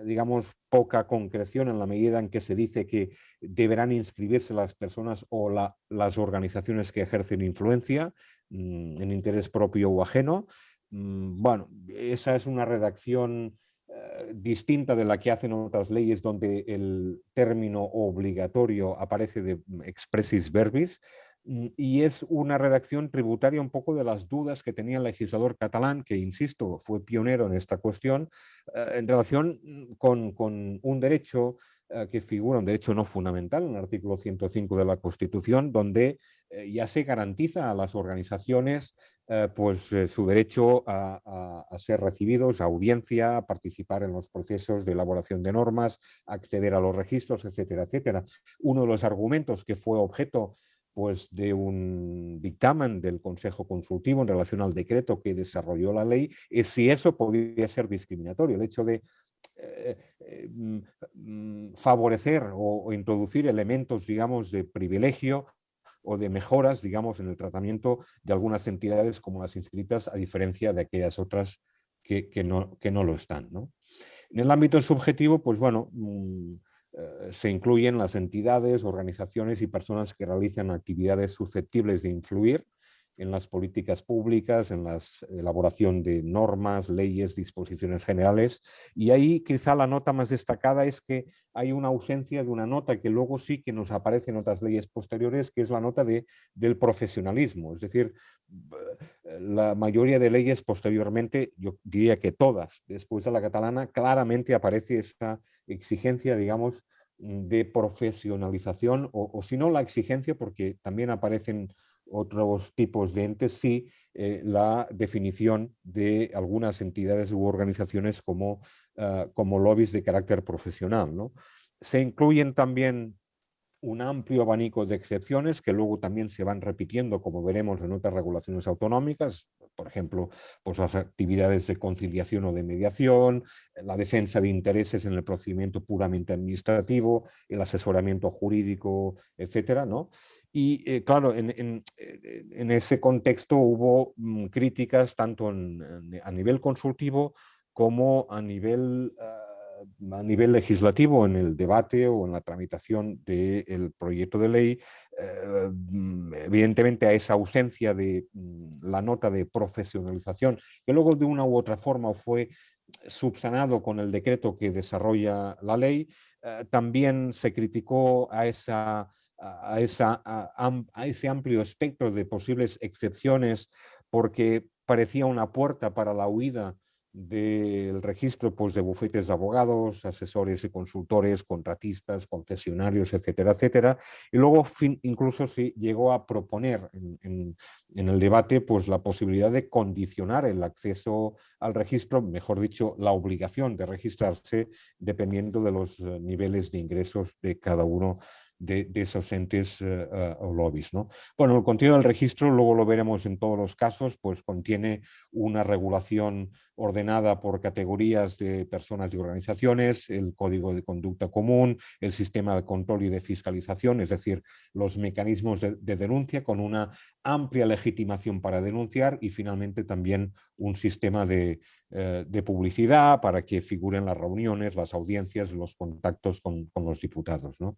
digamos, poca concreción, en la medida en que se dice que deberán inscribirse las personas o las organizaciones que ejercen influencia en interés propio o ajeno. Bueno, esa es una redacción distinta de la que hacen otras leyes, donde el término obligatorio aparece de expressis verbis, y es una redacción tributaria un poco de las dudas que tenía el legislador catalán, que, insisto, fue pionero en esta cuestión, en relación con un derecho que figura, un derecho no fundamental, en el artículo 105 de la Constitución, donde ya se garantiza a las organizaciones pues su derecho a ser recibidos, a audiencia, a participar en los procesos de elaboración de normas, acceder a los registros, etcétera, etcétera. Uno de los argumentos que fue objeto pues, de un dictamen del Consejo Consultivo en relación al decreto que desarrolló la ley es si eso podía ser discriminatorio, el hecho de favorecer o introducir elementos, digamos, de privilegio o de mejoras, digamos, en el tratamiento de algunas entidades como las inscritas, a diferencia de aquellas otras que no lo están, ¿no? En el ámbito subjetivo, pues bueno, se incluyen las entidades, organizaciones y personas que realizan actividades susceptibles de influir en las políticas públicas, en la elaboración de normas, leyes, disposiciones generales. Y ahí quizá la nota más destacada es que hay una ausencia de una nota que luego sí que nos aparece en otras leyes posteriores, que es la nota del profesionalismo. Es decir, la mayoría de leyes posteriormente, yo diría que todas, después de la catalana, claramente aparece esta exigencia, digamos, de profesionalización, o si no la exigencia, porque también aparecen otros tipos de entes, sí, la definición de algunas entidades u organizaciones como lobbies de carácter profesional, ¿no? Se incluyen también un amplio abanico de excepciones que luego también se van repitiendo, como veremos en otras regulaciones autonómicas, por ejemplo, pues las actividades de conciliación o de mediación, la defensa de intereses en el procedimiento puramente administrativo, el asesoramiento jurídico, etcétera, ¿no? Y claro, en ese contexto hubo críticas tanto a nivel consultivo como a nivel legislativo, en el debate o en la tramitación del proyecto de ley. Evidentemente a esa ausencia de la nota de profesionalización, que luego de una u otra forma fue subsanado con el decreto que desarrolla la ley, también se criticó a ese amplio espectro de posibles excepciones, porque parecía una puerta para la huida del registro, pues, de bufetes de abogados, asesores y consultores, contratistas, concesionarios, etcétera, etcétera. Y luego incluso se llegó a proponer en el debate, pues, la posibilidad de condicionar el acceso al registro, mejor dicho, la obligación de registrarse, dependiendo de los niveles de ingresos de cada uno de esos entes o lobbies, ¿no? Bueno, el contenido del registro, luego lo veremos en todos los casos, pues contiene una regulación ordenada por categorías de personas y organizaciones, el código de conducta común, el sistema de control y de fiscalización, es decir, los mecanismos de denuncia con una amplia legitimación para denunciar, y finalmente también un sistema de publicidad para que figuren las reuniones, las audiencias, los contactos con los diputados, ¿no?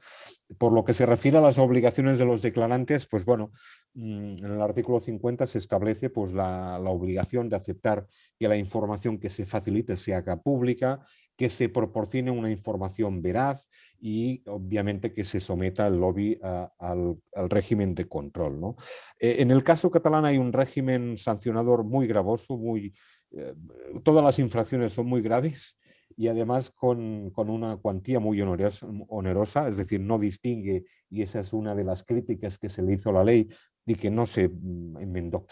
Por lo que se refiere a las obligaciones de los declarantes, pues bueno, en el artículo 50 se establece, pues, la obligación de aceptar que la información que se facilite se haga pública, que se proporcione una información veraz y obviamente que se someta el lobby al régimen de control, ¿no? En el caso catalán hay un régimen sancionador muy gravoso, todas las infracciones son muy graves, y además con una cuantía muy onerosa, es decir, no distingue, y esa es una de las críticas que se le hizo a la ley y que no se enmendó.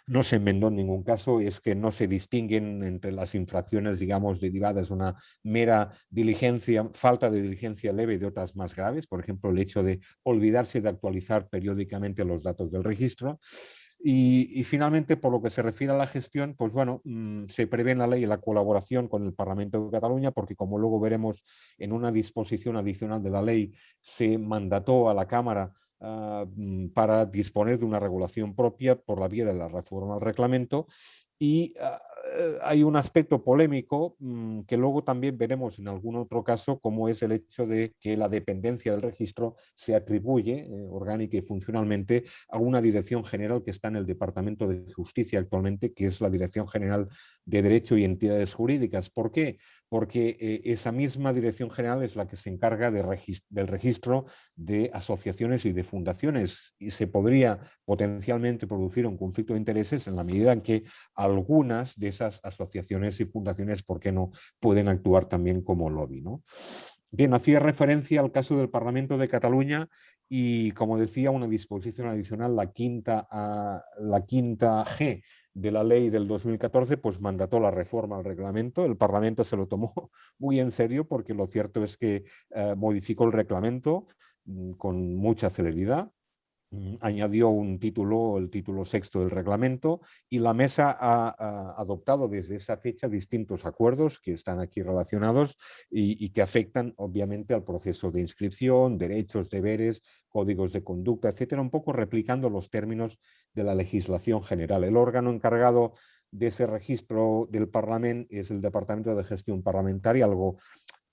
No se enmendó en ningún caso, es que no se distinguen entre las infracciones, digamos, derivadas de una mera diligencia, falta de diligencia leve, de otras más graves, por ejemplo, el hecho de olvidarse de actualizar periódicamente los datos del registro. Y finalmente, por lo que se refiere a la gestión, pues bueno, se prevé en la ley la colaboración con el Parlamento de Cataluña, porque como luego veremos en una disposición adicional de la ley, se mandató a la Cámara para disponer de una regulación propia por la vía de la reforma al reglamento. Y hay un aspecto polémico que luego también veremos en algún otro caso, como es el hecho de que la dependencia del registro se atribuye orgánica y funcionalmente a una dirección general que está en el Departamento de Justicia actualmente, que es la Dirección General de Derecho y Entidades Jurídicas. ¿Por qué? Porque esa misma dirección general es la que se encarga del registro de asociaciones y de fundaciones, y se podría potencialmente producir un conflicto de intereses en la medida en que algunas de esas asociaciones y fundaciones, ¿por qué no?, pueden actuar también como lobby, ¿no? Bien, hacía referencia al caso del Parlamento de Cataluña y, como decía, una disposición adicional, la quinta G de la ley del 2014, pues mandató la reforma al reglamento. El Parlamento se lo tomó muy en serio, porque lo cierto es que modificó el reglamento con mucha celeridad. Añadió un título, el título sexto del reglamento, y la mesa ha adoptado desde esa fecha distintos acuerdos que están aquí relacionados y que afectan obviamente al proceso de inscripción, derechos, deberes, códigos de conducta, etcétera, un poco replicando los términos de la legislación general. El órgano encargado de ese registro del Parlamento es el Departamento de Gestión Parlamentaria, algo,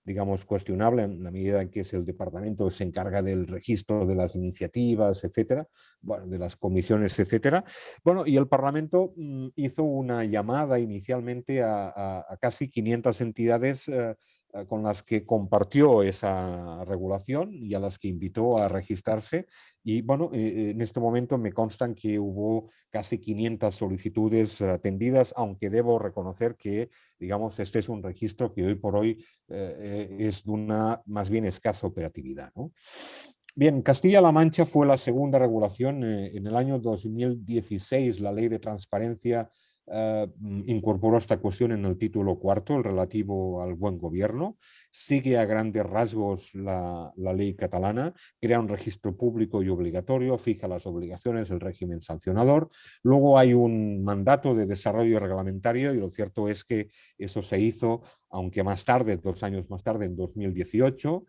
digamos, cuestionable en la medida en que es el departamento que se encarga del registro de las iniciativas, etcétera, bueno, de las comisiones, etcétera. Bueno, y el Parlamento hizo una llamada inicialmente a casi 500 entidades con las que compartió esa regulación y a las que invitó a registrarse. Y bueno, en este momento me constan que hubo casi 500 solicitudes atendidas, aunque debo reconocer que, digamos, este es un registro que hoy por hoy es de una más bien escasa operatividad, ¿no? Bien, Castilla-La Mancha fue la segunda regulación. En el año 2016 la Ley de Transparencia incorporó esta cuestión en el título cuarto, el relativo al buen gobierno. Sigue a grandes rasgos la ley catalana, crea un registro público y obligatorio, fija las obligaciones, el régimen sancionador. Luego hay un mandato de desarrollo reglamentario y lo cierto es que eso se hizo, aunque más tarde, 2 años más tarde, en 2018.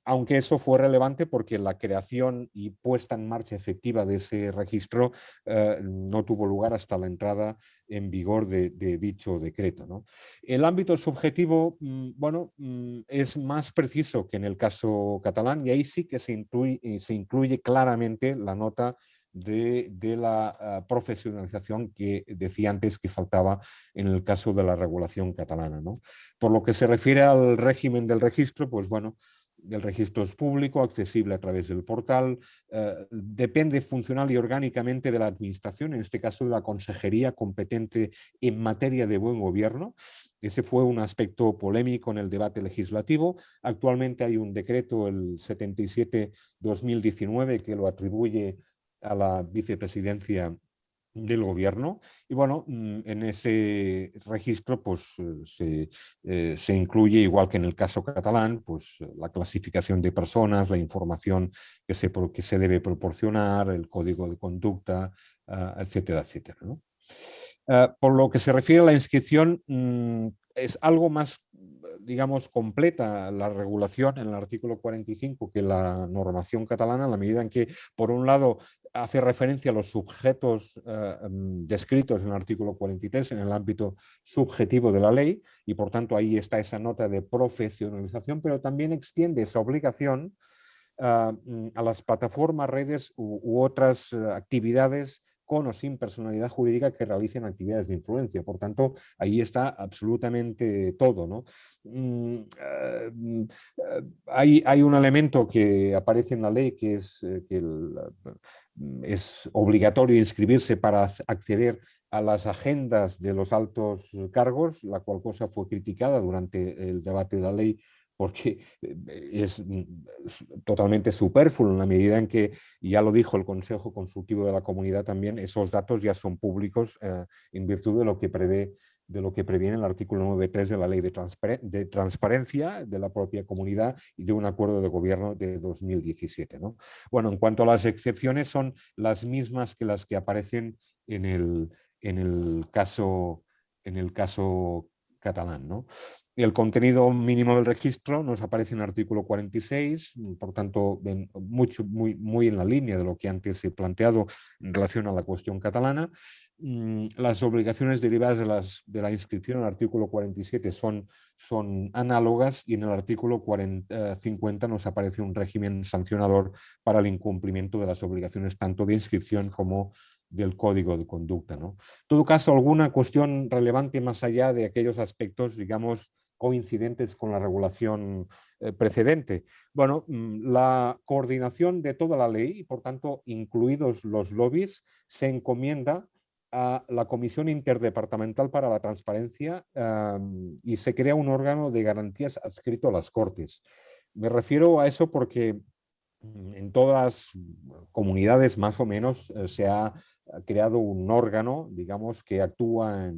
Aunque eso fue relevante porque la creación y puesta en marcha efectiva de ese registro no tuvo lugar hasta la entrada en vigor de dicho decreto, ¿no? El ámbito subjetivo, bueno, es más preciso que en el caso catalán y ahí sí que se incluye claramente la nota de la profesionalización que decía antes que faltaba en el caso de la regulación catalana, ¿no? Por lo que se refiere al régimen del registro, pues bueno, el registro es público, accesible a través del portal, depende funcional y orgánicamente de la administración, en este caso de la consejería competente en materia de buen gobierno. Ese fue un aspecto polémico en el debate legislativo. Actualmente hay un decreto, el 77-2019, que lo atribuye a la vicepresidencia del gobierno y bueno, en ese registro pues se incluye, igual que en el caso catalán, pues la clasificación de personas, la información que se debe proporcionar, el código de conducta, etcétera, etcétera, ¿no? Por lo que se refiere a la inscripción, es algo más, digamos, completa la regulación en el artículo 45 que la normación catalana, en la medida en que, por un lado, hace referencia a los sujetos descritos en el artículo 43 en el ámbito subjetivo de la ley y, por tanto, ahí está esa nota de profesionalización, pero también extiende esa obligación a las plataformas, redes u otras actividades con o sin personalidad jurídica que realicen actividades de influencia. Por tanto, ahí está absolutamente todo, ¿no? Hay un elemento que aparece en la ley que es que es obligatorio inscribirse para acceder a las agendas de los altos cargos, la cual cosa fue criticada durante el debate de la ley porque es totalmente superfluo en la medida en que, ya lo dijo el Consejo Consultivo de la Comunidad también, esos datos ya son públicos en virtud de lo que previene el artículo 9.3 de la Ley de Transparencia de la propia comunidad y de un acuerdo de gobierno de 2017, ¿no? Bueno, en cuanto a las excepciones, son las mismas que las que aparecen en el caso catalán, ¿no? El contenido mínimo del registro nos aparece en el artículo 46, por tanto, muy en la línea de lo que antes he planteado en relación a la cuestión catalana. Las obligaciones derivadas de la inscripción en el artículo 47 son análogas y en el artículo 50 nos aparece un régimen sancionador para el incumplimiento de las obligaciones tanto de inscripción como del código de conducta, ¿no? En todo caso, alguna cuestión relevante más allá de aquellos aspectos, digamos, coincidentes con la regulación precedente. Bueno, la coordinación de toda la ley y, por tanto, incluidos los lobbies, se encomienda a la Comisión Interdepartamental para la Transparencia y se crea un órgano de garantías adscrito a las Cortes. Me refiero a eso porque en todas las comunidades más o menos se ha creado un órgano, digamos, que actúa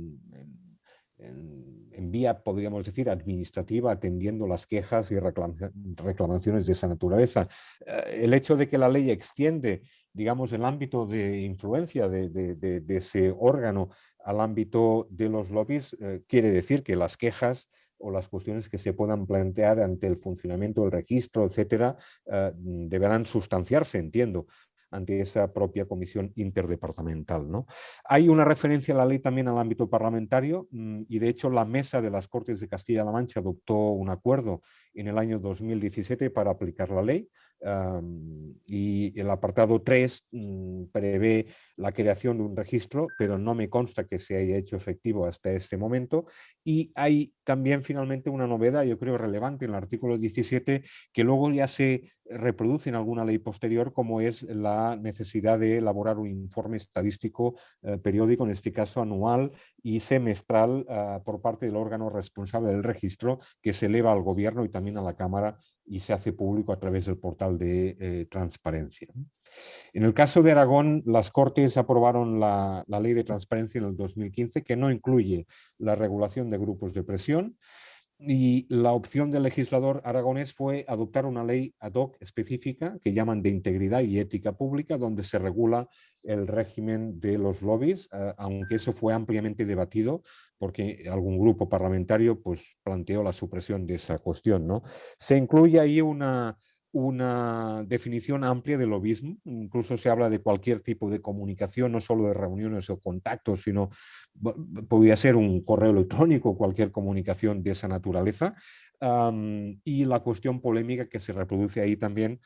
en vía, podríamos decir, administrativa, atendiendo las quejas y reclamaciones de esa naturaleza. El hecho de que la ley extiende, digamos, el ámbito de influencia de ese órgano al ámbito de los lobbies, quiere decir que las quejas o las cuestiones que se puedan plantear ante el funcionamiento del registro, etcétera, deberán sustanciarse, entiendo, ante esa propia comisión interdepartamental, ¿no? Hay una referencia a la ley también al ámbito parlamentario y de hecho la Mesa de las Cortes de Castilla-La Mancha adoptó un acuerdo en el año 2017 para aplicar la ley y el apartado 3 prevé la creación de un registro, pero no me consta que se haya hecho efectivo hasta este momento. Y hay también finalmente una novedad, yo creo, relevante en el artículo 17, que luego ya se reproduce en alguna ley posterior, como es la necesidad de elaborar un informe estadístico periódico, en este caso anual y semestral, por parte del órgano responsable del registro, que se eleva al gobierno y también a la Cámara y se hace público a través del portal de transparencia. En el caso de Aragón, las Cortes aprobaron la ley de transparencia en el 2015, que no incluye la regulación de grupos de presión, y la opción del legislador aragonés fue adoptar una ley ad hoc específica que llaman de integridad y ética pública, donde se regula el régimen de los lobbies, aunque eso fue ampliamente debatido porque algún grupo parlamentario pues, planteó la supresión de esa cuestión, ¿no? Se incluye ahí una definición amplia de lobismo, incluso se habla de cualquier tipo de comunicación, no solo de reuniones o contactos, sino podría ser un correo electrónico, cualquier comunicación de esa naturaleza. Y la cuestión polémica que se reproduce ahí también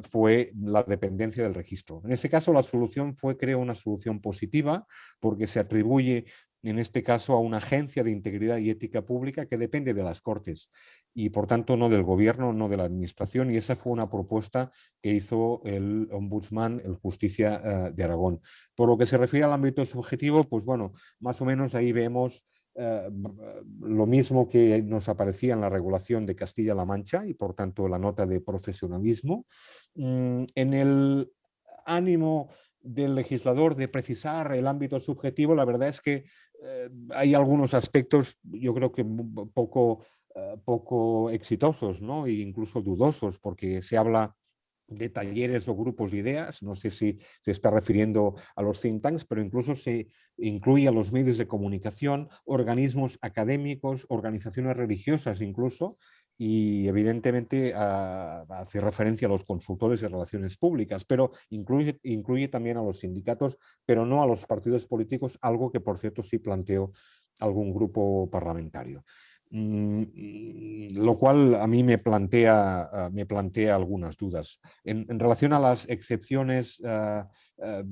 fue la dependencia del registro. En este caso, la solución fue, creo, una solución positiva, porque se atribuye en este caso a una agencia de integridad y ética pública que depende de las Cortes y por tanto no del gobierno, no de la administración, y esa fue una propuesta que hizo el ombudsman, el Justicia de Aragón. Por lo que se refiere al ámbito subjetivo, pues bueno, más o menos ahí vemos lo mismo que nos aparecía en la regulación de Castilla-La Mancha y por tanto la nota de profesionalismo. En el ánimo del legislador de precisar el ámbito subjetivo, la verdad es que hay algunos aspectos, yo creo que poco exitosos, ¿no? E incluso dudosos, porque se habla de talleres o grupos de ideas, no sé si se está refiriendo a los think tanks, pero incluso se incluye a los medios de comunicación, organismos académicos, organizaciones religiosas incluso, y evidentemente hace referencia a los consultores de relaciones públicas, pero incluye también a los sindicatos, pero no a los partidos políticos, algo que por cierto sí planteó algún grupo parlamentario. Lo cual a mí me plantea algunas dudas. En relación a las excepciones,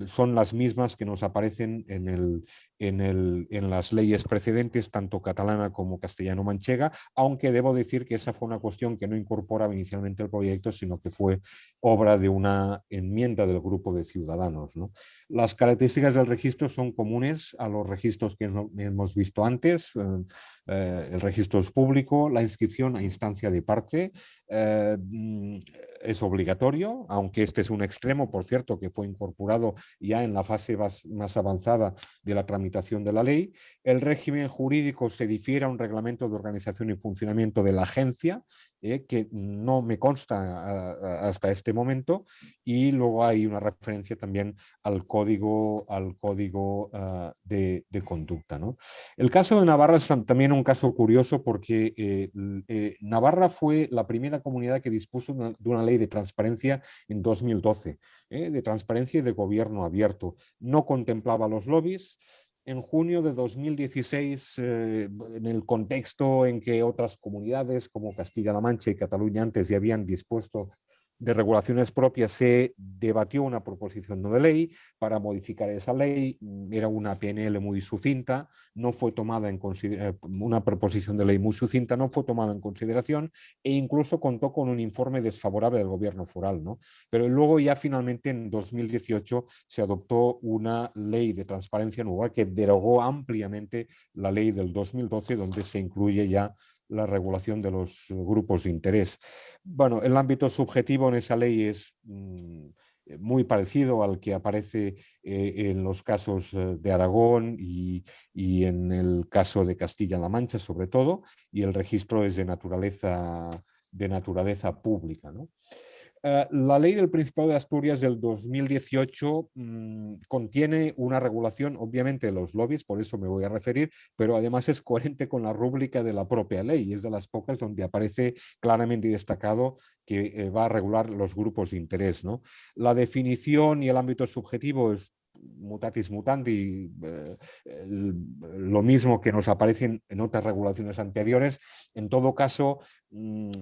son las mismas que nos aparecen en las leyes precedentes, tanto catalana como castellano-manchega, aunque debo decir que esa fue una cuestión que no incorporaba inicialmente el proyecto, sino que fue obra de una enmienda del grupo de Ciudadanos, ¿no? Las características del registro son comunes a los registros que hemos visto antes. El registro es público, la inscripción a instancia de parte es obligatorio, aunque este es un extremo, por cierto, que fue incorporado ya en la fase más avanzada de la tramitación de la ley. El régimen jurídico se difiere a un reglamento de organización y funcionamiento de la agencia, que no me consta hasta este momento, y luego hay una referencia también al código de conducta, ¿no? El caso de Navarra es también un caso curioso porque Navarra fue la primera comunidad que dispuso de una ley de transparencia en 2012, de transparencia y de gobierno abierto. No contemplaba los lobbies. En junio de 2016, en el contexto en que otras comunidades como Castilla-La Mancha y Cataluña antes ya habían dispuesto de regulaciones propias, se debatió una proposición no de ley para modificar esa ley. Era una PNL muy sucinta, no fue tomada en consideración, una proposición de ley muy sucinta, no fue tomada en consideración e incluso contó con un informe desfavorable del gobierno foral, ¿no? Pero luego ya finalmente en 2018 se adoptó una ley de transparencia nueva que derogó ampliamente la ley del 2012, donde se incluye ya la regulación de los grupos de interés. Bueno, el ámbito subjetivo en esa ley es muy parecido al que aparece en los casos de Aragón y en el caso de Castilla-La Mancha, sobre todo, y el registro es de naturaleza pública, ¿no? La ley del Principado de Asturias del 2018 contiene una regulación, obviamente, de los lobbies, por eso me voy a referir, pero además es coherente con la rúbrica de la propia ley y es de las pocas donde aparece claramente destacado que va a regular los grupos de interés, ¿no? La definición y el ámbito subjetivo es mutatis mutandi, lo mismo que nos aparece en otras regulaciones anteriores. En todo caso,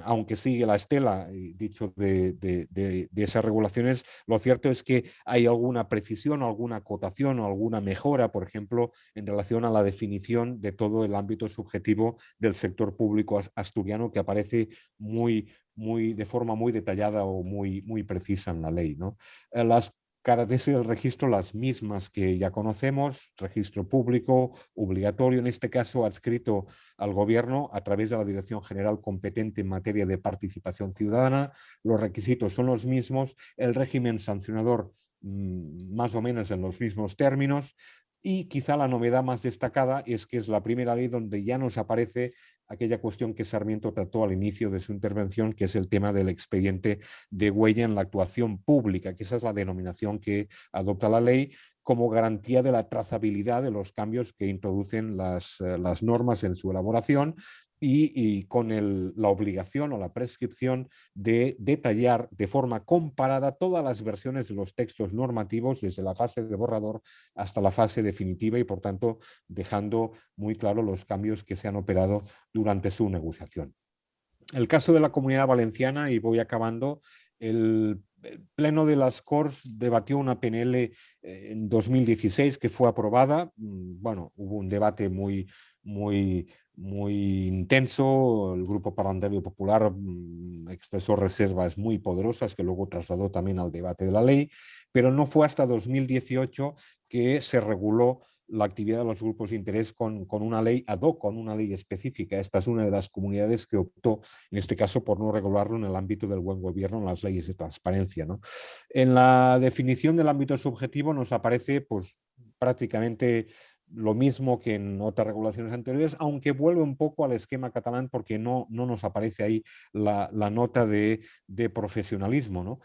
aunque sigue la estela, dicho, de esas regulaciones, lo cierto es que hay alguna precisión, alguna acotación o alguna mejora, por ejemplo, en relación a la definición de todo el ámbito subjetivo del sector público asturiano, que aparece de forma muy detallada o muy precisa en la ley, ¿no? Las características del registro las mismas que ya conocemos: registro público, obligatorio, en este caso adscrito al gobierno a través de la Dirección General competente en materia de participación ciudadana. Los requisitos son los mismos, el régimen sancionador más o menos en los mismos términos, y quizá la novedad más destacada es que es la primera ley donde ya nos aparece aquella cuestión que Sarmiento trató al inicio de su intervención, que es el tema del expediente de huella en la actuación pública, que esa es la denominación que adopta la ley como garantía de la trazabilidad de los cambios que introducen las normas en su elaboración, y con la obligación o la prescripción de detallar de forma comparada todas las versiones de los textos normativos desde la fase de borrador hasta la fase definitiva, y por tanto dejando muy claro los cambios que se han operado durante su negociación. El caso de la Comunidad Valenciana, y voy acabando, el Pleno de las Corts debatió una PNL en 2016 que fue aprobada. Bueno, hubo un debate muy intenso. El Grupo Parlamentario Popular expresó reservas muy poderosas que luego trasladó también al debate de la ley, pero no fue hasta 2018 que se reguló la actividad de los grupos de interés con una ley ad hoc, con una ley específica. Esta es una de las comunidades que optó, en este caso, por no regularlo en el ámbito del buen gobierno, en las leyes de transparencia, ¿no? En la definición del ámbito subjetivo nos aparece, pues, prácticamente lo mismo que en otras regulaciones anteriores, aunque vuelve un poco al esquema catalán porque no nos aparece ahí la nota de profesionalismo, ¿no?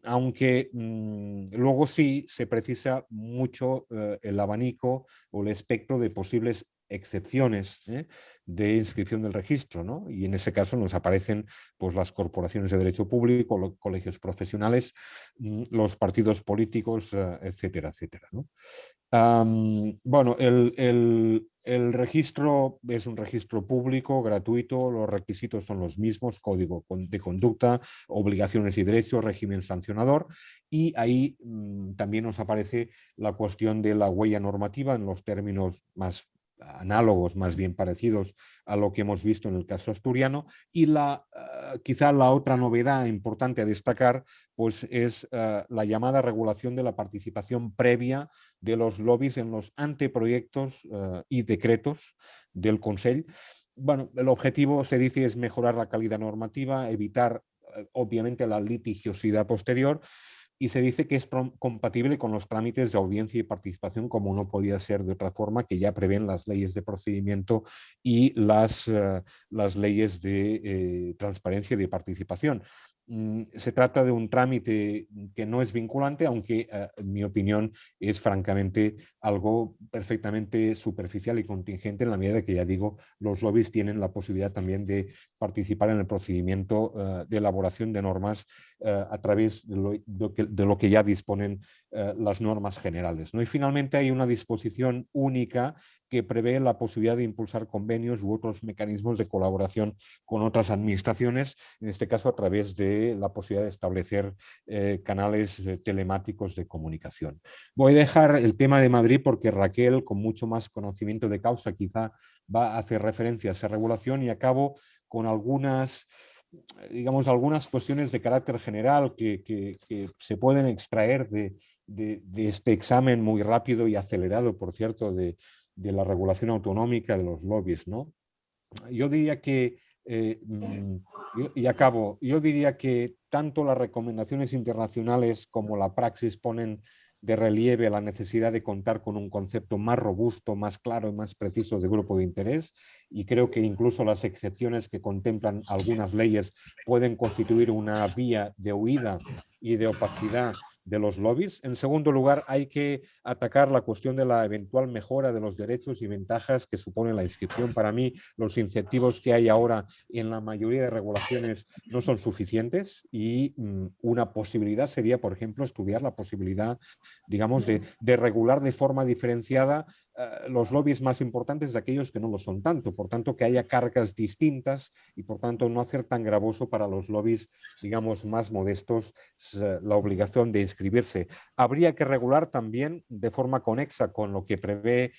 Aunque luego sí se precisa mucho el abanico o el espectro de posibles excepciones de inscripción del registro, ¿no? Y en ese caso nos aparecen, pues, las corporaciones de derecho público, los colegios profesionales, los partidos políticos, etcétera, etcétera, ¿no? Bueno, el registro es un registro público, gratuito, los requisitos son los mismos: código de conducta, obligaciones y derechos, régimen sancionador, y ahí también nos aparece la cuestión de la huella normativa en los términos más análogos, más bien parecidos a lo que hemos visto en el caso asturiano. Y quizá la otra novedad importante a destacar, pues, es la llamada regulación de la participación previa de los lobbies en los anteproyectos y decretos del Consell. Bueno, el objetivo, se dice, es mejorar la calidad normativa, evitar obviamente la litigiosidad posterior, y se dice que es compatible con los trámites de audiencia y participación, como no podía ser de otra forma, que ya prevén las leyes de procedimiento y las leyes de transparencia y de participación. Se trata de un trámite que no es vinculante, aunque en mi opinión es francamente algo perfectamente superficial y contingente, en la medida de que, ya digo, los lobbies tienen la posibilidad también de participar en el procedimiento de elaboración de normas a través de lo que ya disponen las normas generales, ¿no? Y finalmente hay una disposición única que prevé la posibilidad de impulsar convenios u otros mecanismos de colaboración con otras administraciones, en este caso a través de la posibilidad de establecer canales telemáticos de comunicación. Voy a dejar el tema de Madrid porque Raquel, con mucho más conocimiento de causa, quizá va a hacer referencia a esa regulación, y acabo con algunas cuestiones de carácter general que se pueden extraer de este examen muy rápido y acelerado, por cierto, de la regulación autonómica de los lobbies, ¿no? Yo diría que, yo diría que tanto las recomendaciones internacionales como la praxis ponen de relieve la necesidad de contar con un concepto más robusto, más claro y más preciso de grupo de interés, y creo que incluso las excepciones que contemplan algunas leyes pueden constituir una vía de huida y de opacidad de los lobbies. En segundo lugar, hay que atacar la cuestión de la eventual mejora de los derechos y ventajas que supone la inscripción. Para mí, los incentivos que hay ahora en la mayoría de regulaciones no son suficientes, y una posibilidad sería, por ejemplo, estudiar la posibilidad, digamos, de regular de forma diferenciada los lobbies más importantes de aquellos que no lo son tanto. Por tanto, que haya cargas distintas y, por tanto, no hacer tan gravoso para los lobbies, digamos, más modestos la obligación de inscribirse. Habría que regular también de forma conexa con lo que prevé,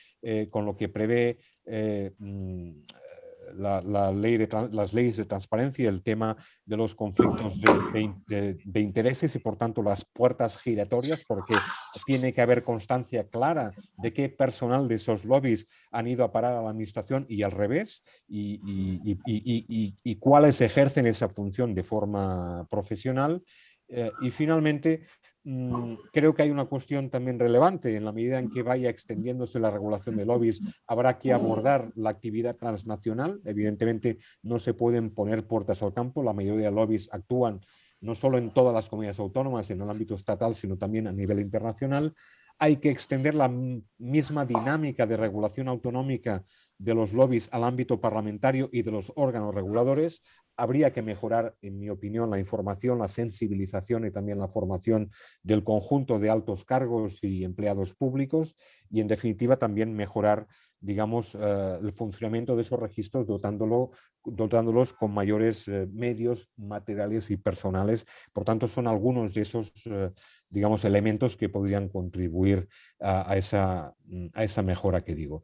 las leyes de transparencia, el tema de los conflictos de intereses y, por tanto, las puertas giratorias, porque tiene que haber constancia clara de qué personal de esos lobbies han ido a parar a la administración y al revés, y cuáles ejercen esa función de forma profesional. Y finalmente, creo que hay una cuestión también relevante. En la medida en que vaya extendiéndose la regulación de lobbies, habrá que abordar la actividad transnacional. Evidentemente, no se pueden poner puertas al campo. La mayoría de lobbies actúan no solo en todas las comunidades autónomas, en el ámbito estatal, sino también a nivel internacional. Hay que extender la misma dinámica de regulación autonómica de los lobbies al ámbito parlamentario y de los órganos reguladores. Habría que mejorar, en mi opinión, la información, la sensibilización y también la formación del conjunto de altos cargos y empleados públicos, y, en definitiva, también mejorar, digamos, el funcionamiento de esos registros dotándolos con mayores medios materiales y personales. Por tanto, son algunos de esos digamos, elementos que podrían contribuir a esa mejora que digo.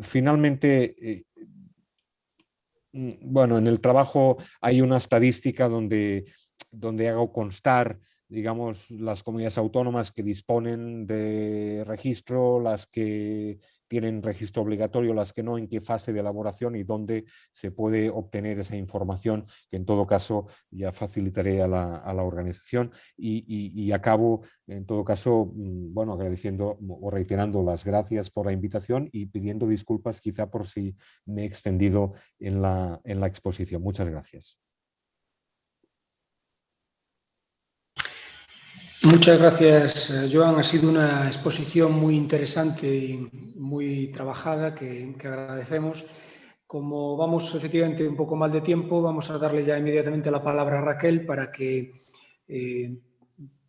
Finalmente, bueno, en el trabajo hay una estadística donde hago constar, digamos, las comunidades autónomas que disponen de registro, las que tienen registro obligatorio, las que no, en qué fase de elaboración y dónde se puede obtener esa información, que en todo caso ya facilitaré a la organización. Y acabo, en todo caso, bueno, agradeciendo o reiterando las gracias por la invitación y pidiendo disculpas quizá por si me he extendido en la exposición. Muchas gracias. Muchas gracias, Joan. Ha sido una exposición muy interesante y muy trabajada que agradecemos. Como vamos efectivamente un poco mal de tiempo, vamos a darle ya inmediatamente la palabra a Raquel para que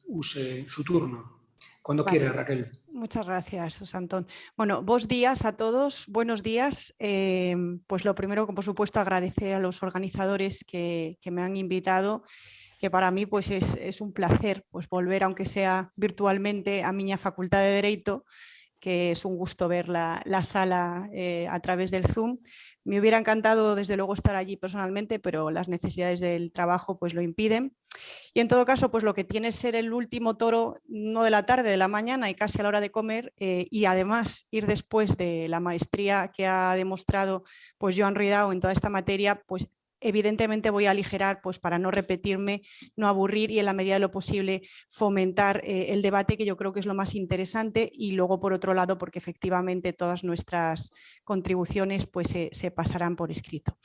use su turno. Cuando quiera, Raquel. Muchas gracias, José Antón. Bueno, buenos días a todos, buenos días. Pues lo primero, por supuesto, agradecer a los organizadores que me han invitado, que para mí pues es un placer pues volver, aunque sea virtualmente, a mi Facultad de Derecho, que es un gusto ver la sala a través del Zoom. Me hubiera encantado, desde luego, estar allí personalmente, pero las necesidades del trabajo pues lo impiden. Y en todo caso, pues lo que tiene es ser el último toro, no de la tarde, de la mañana y casi a la hora de comer, y además ir después de la maestría que ha demostrado pues Joan Ridao en toda esta materia, pues evidentemente voy a aligerar pues para no repetirme, no aburrir y en la medida de lo posible fomentar el debate, que yo creo que es lo más interesante, y luego por otro lado porque efectivamente todas nuestras contribuciones pues se pasarán por escrito.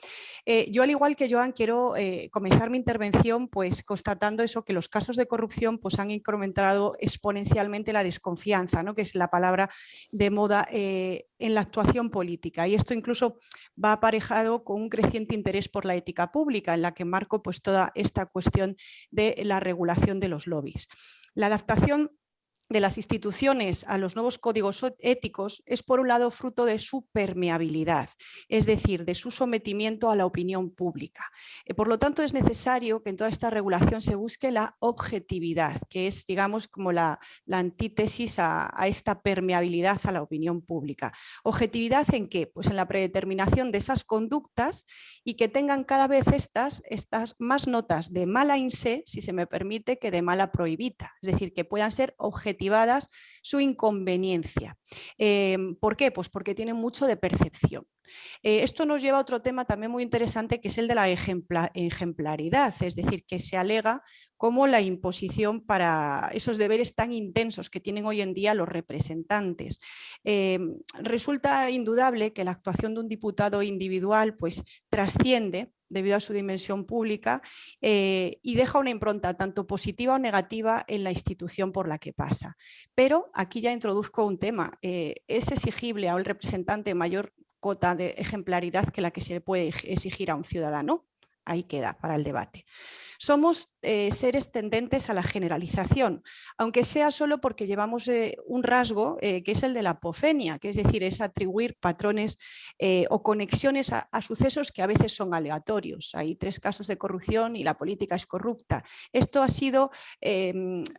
Yo, al igual que Joan, quiero comenzar mi intervención pues constatando eso, que los casos de corrupción pues han incrementado exponencialmente la desconfianza, ¿no?, que es la palabra de moda en la actuación política, y esto incluso va aparejado con un creciente interés por la ética pública, en la que marco pues toda esta cuestión de la regulación de los lobbies. La adaptación de las instituciones a los nuevos códigos éticos es, por un lado, fruto de su permeabilidad, es decir, de su sometimiento a la opinión pública. Por lo tanto, es necesario que en toda esta regulación se busque la objetividad, que es, digamos, como la antítesis a esta permeabilidad a la opinión pública. ¿Objetividad en qué? Pues en la predeterminación de esas conductas, y que tengan cada vez estas más notas de mala in se, si se me permite, que de mala prohibita, es decir, que puedan ser objetivas adjetivadas su inconveniencia. ¿Por qué? Pues porque tienen mucho de percepción. Esto nos lleva a otro tema también muy interesante, que es el de la ejemplaridad, es decir, que se alega como la imposición para esos deberes tan intensos que tienen hoy en día los representantes. Resulta indudable que la actuación de un diputado individual pues trasciende debido a su dimensión pública y deja una impronta tanto positiva o negativa en la institución por la que pasa. Pero aquí ya introduzco un tema. ¿Es exigible al representante mayor cota de ejemplaridad que la que se le puede exigir a un ciudadano? Ahí queda para el debate. Somos seres tendentes a la generalización, aunque sea solo porque llevamos un rasgo que es el de la apofenia, que es decir, es atribuir patrones o conexiones a sucesos que a veces son aleatorios. Hay 3 casos de corrupción y la política es corrupta. Esto ha sido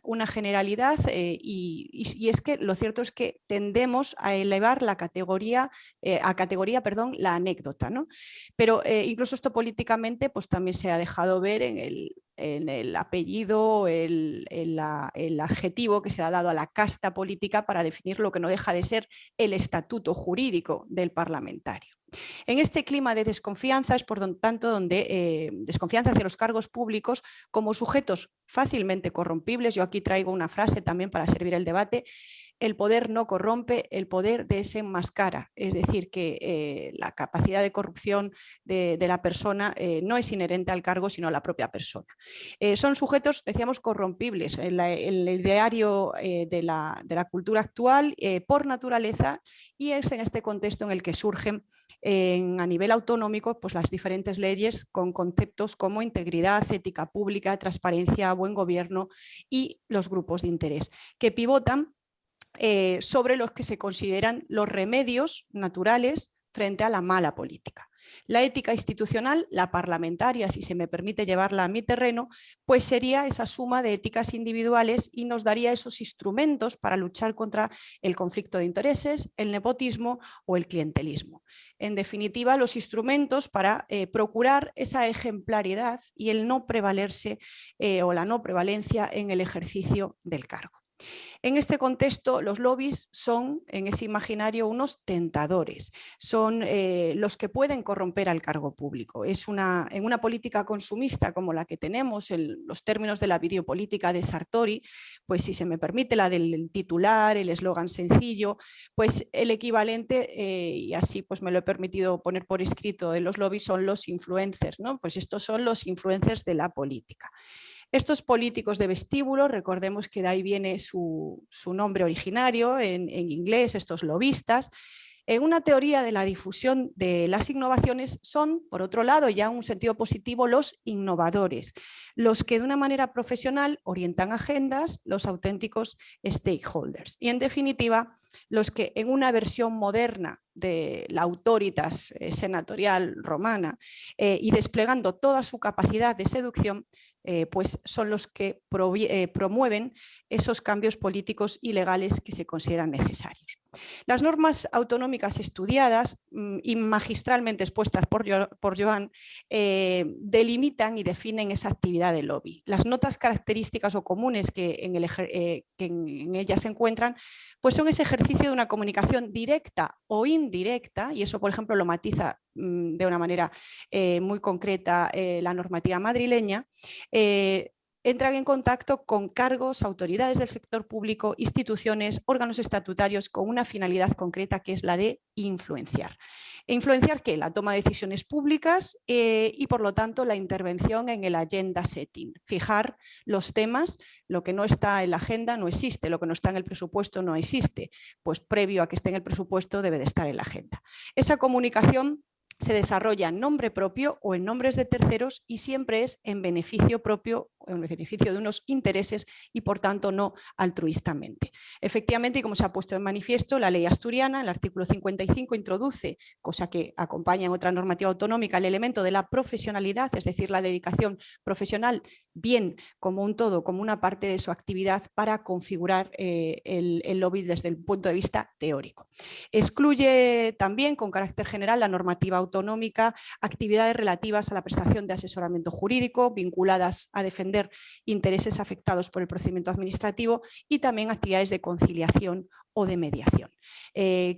una generalidad y es que lo cierto es que tendemos a elevar la categoría, la anécdota, ¿no? Pero incluso esto políticamente pues también se ha dejado ver en el apellido, el adjetivo que se le ha dado a la casta política para definir lo que no deja de ser el estatuto jurídico del parlamentario. En este clima de desconfianza es por tanto donde desconfianza hacia los cargos públicos como sujetos fácilmente corrompibles. Yo aquí traigo una frase también para servir el debate: el poder no corrompe, el poder desenmascara. Es decir, que la capacidad de corrupción de la persona no es inherente al cargo, sino a la propia persona. Son sujetos, decíamos, corrompibles. El ideario de la cultura actual por naturaleza, y es en este contexto en el que surgen a nivel autonómico pues las diferentes leyes con conceptos como integridad, ética pública, transparencia, buen gobierno y los grupos de interés, que pivotan sobre los que se consideran los remedios naturales frente a la mala política. La ética institucional, la parlamentaria, si se me permite llevarla a mi terreno, pues sería esa suma de éticas individuales y nos daría esos instrumentos para luchar contra el conflicto de intereses, el nepotismo o el clientelismo. En definitiva, los instrumentos para procurar esa ejemplaridad y el no prevalerse o la no prevalencia en el ejercicio del cargo. En este contexto, los lobbies son, en ese imaginario, unos tentadores, son los que pueden corromper al cargo público. En una política consumista como la que tenemos, los términos de la videopolítica de Sartori, pues si se me permite, la del titular, el eslogan sencillo, pues el equivalente, y así pues me lo he permitido poner por escrito, de los lobbies son los influencers, ¿no? Pues estos son los influencers de la política. Estos políticos de vestíbulo, recordemos que de ahí viene su nombre originario en inglés, estos lobistas, en una teoría de la difusión de las innovaciones son, por otro lado, ya en un sentido positivo, los innovadores, los que de una manera profesional orientan agendas, los auténticos stakeholders. Y en definitiva, los que en una versión moderna de la autoritas senatorial romana y desplegando toda su capacidad de seducción, pues son los que promueven esos cambios políticos y legales que se consideran necesarios. Las normas autonómicas estudiadas y magistralmente expuestas por Joan delimitan y definen esa actividad de lobby. Las notas características o comunes que en ellas se encuentran pues son ese ejercicio de una comunicación directa o indirecta, y eso por ejemplo lo matiza de una manera muy concreta la normativa madrileña. Entran en contacto con cargos, autoridades del sector público, instituciones, órganos estatutarios con una finalidad concreta que es la de influenciar. ¿Influenciar qué? La toma de decisiones públicas y por lo tanto la intervención en el agenda setting. Fijar los temas, lo que no está en la agenda no existe, lo que no está en el presupuesto no existe, pues previo a que esté en el presupuesto debe de estar en la agenda. Esa comunicación se desarrolla en nombre propio o en nombres de terceros y siempre es en beneficio propio, en beneficio de unos intereses y por tanto no altruistamente. Efectivamente, y como se ha puesto en manifiesto, la ley asturiana, el artículo 55, introduce, cosa que acompaña en otra normativa autonómica, el elemento de la profesionalidad, es decir, la dedicación profesional, bien como un todo, como una parte de su actividad para configurar el lobby desde el punto de vista teórico. Excluye también, con carácter general, la normativa autonómica autonómica actividades relativas a la prestación de asesoramiento jurídico vinculadas a defender intereses afectados por el procedimiento administrativo y también actividades de conciliación o de mediación.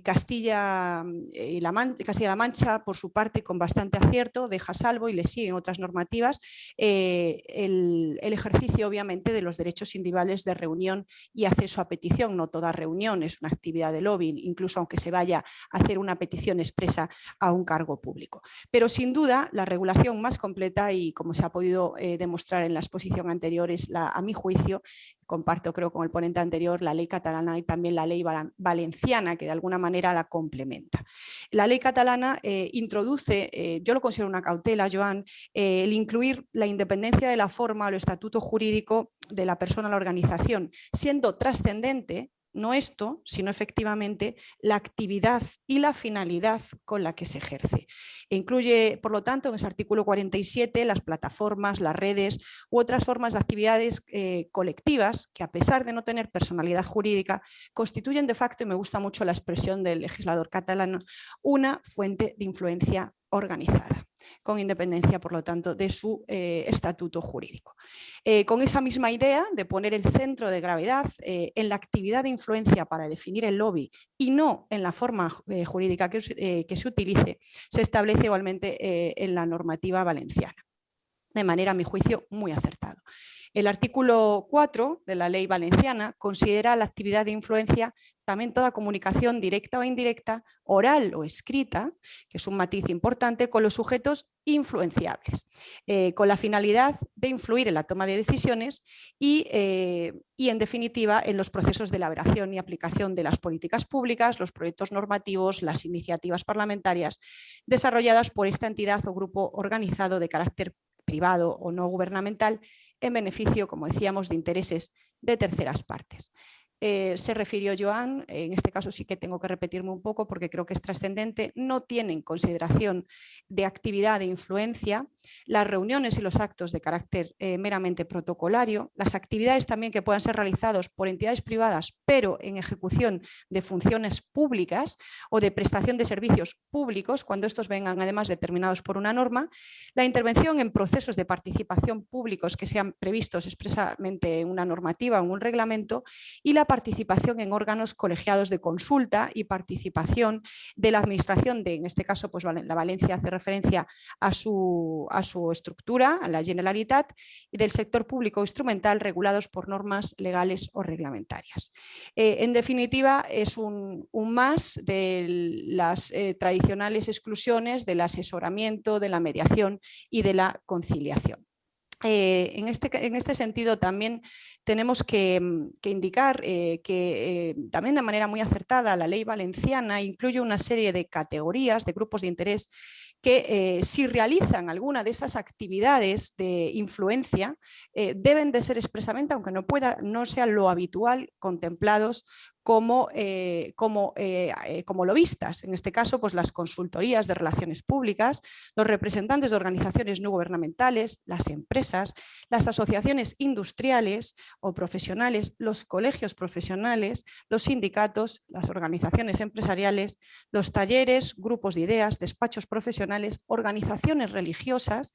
Castilla-La Mancha, por su parte, con bastante acierto, deja salvo y le siguen otras normativas el ejercicio, obviamente, de los derechos individuales de reunión y acceso a petición. No toda reunión es una actividad de lobbying, incluso aunque se vaya a hacer una petición expresa a un cargo público. Pero sin duda la regulación más completa y, como se ha podido demostrar en la exposición anterior, es a mi juicio, comparto creo con el ponente anterior, la ley catalana y también la ley valenciana, que de alguna manera la complementa. La ley catalana introduce, yo lo considero una cautela, Joan, el incluir la independencia de la forma o el estatuto jurídico de la persona o la organización, siendo trascendente no esto, sino efectivamente la actividad y la finalidad con la que se ejerce. E incluye, por lo tanto, en ese artículo 47, las plataformas, las redes u otras formas de actividades colectivas que, a pesar de no tener personalidad jurídica, constituyen de facto, y me gusta mucho la expresión del legislador catalán, una fuente de influencia organizada, con independencia, por lo tanto, de su estatuto jurídico. Con esa misma idea de poner el centro de gravedad en la actividad de influencia para definir el lobby y no en la forma jurídica que se utilice, se establece igualmente en la normativa valenciana, de manera, a mi juicio, muy acertado. El artículo 4 de la ley valenciana considera la actividad de influencia también toda comunicación directa o indirecta, oral o escrita, que es un matiz importante, con los sujetos influenciables, con la finalidad de influir en la toma de decisiones y en definitiva, en los procesos de elaboración y aplicación de las políticas públicas, los proyectos normativos, las iniciativas parlamentarias desarrolladas por esta entidad o grupo organizado de carácter privado o no gubernamental en beneficio, como decíamos, de intereses de terceras partes. Se refirió Joan, en este caso sí que tengo que repetirme un poco porque creo que es trascendente, no tienen consideración de actividad de influencia, las reuniones y los actos de carácter meramente protocolario, las actividades también que puedan ser realizados por entidades privadas pero en ejecución de funciones públicas o de prestación de servicios públicos cuando estos vengan además determinados por una norma, la intervención en procesos de participación públicos que sean previstos expresamente en una normativa o en un reglamento y la participación en órganos colegiados de consulta y participación de la administración en este caso, pues la Valencia hace referencia a su estructura, a la Generalitat, y del sector público instrumental regulados por normas legales o reglamentarias. En definitiva, es un más de las tradicionales exclusiones del asesoramiento, de la mediación y de la conciliación. En este sentido también tenemos que indicar que también de manera muy acertada la ley valenciana incluye una serie de categorías de grupos de interés que si realizan alguna de esas actividades de influencia deben de ser expresamente, aunque no sea lo habitual, contemplados como lobistas. En este caso, pues las consultorías de relaciones públicas, los representantes de organizaciones no gubernamentales, las empresas, las asociaciones industriales o profesionales, los colegios profesionales, los sindicatos, las organizaciones empresariales, los talleres, grupos de ideas, despachos profesionales, organizaciones religiosas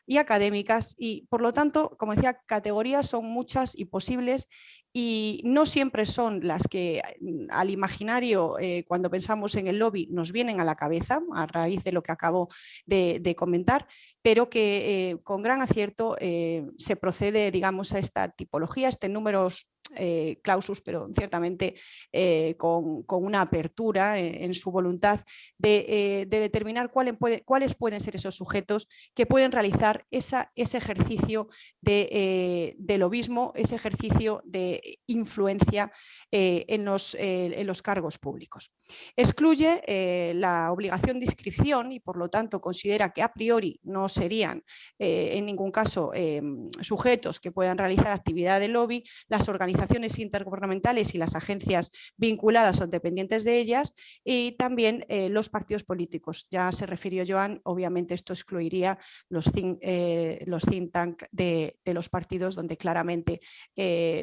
y académicas y, por lo tanto, como decía, categorías son muchas y posibles y no siempre son las que al imaginario cuando pensamos en el lobby nos vienen a la cabeza a raíz de lo que acabo de comentar, pero que con gran acierto se procede, digamos, a esta tipología, números clausus, pero ciertamente con una apertura en su voluntad de determinar cuáles pueden ser esos sujetos que pueden realizar ese ejercicio de lobismo, ese ejercicio de influencia en los cargos públicos. Excluye la obligación de inscripción y por lo tanto considera que a priori no serían en ningún caso sujetos que puedan realizar actividad de lobby las organizaciones organizaciones intergubernamentales y las agencias vinculadas o dependientes de ellas, y también los partidos políticos. Ya se refirió Joan, obviamente esto excluiría los think tank de los partidos, donde claramente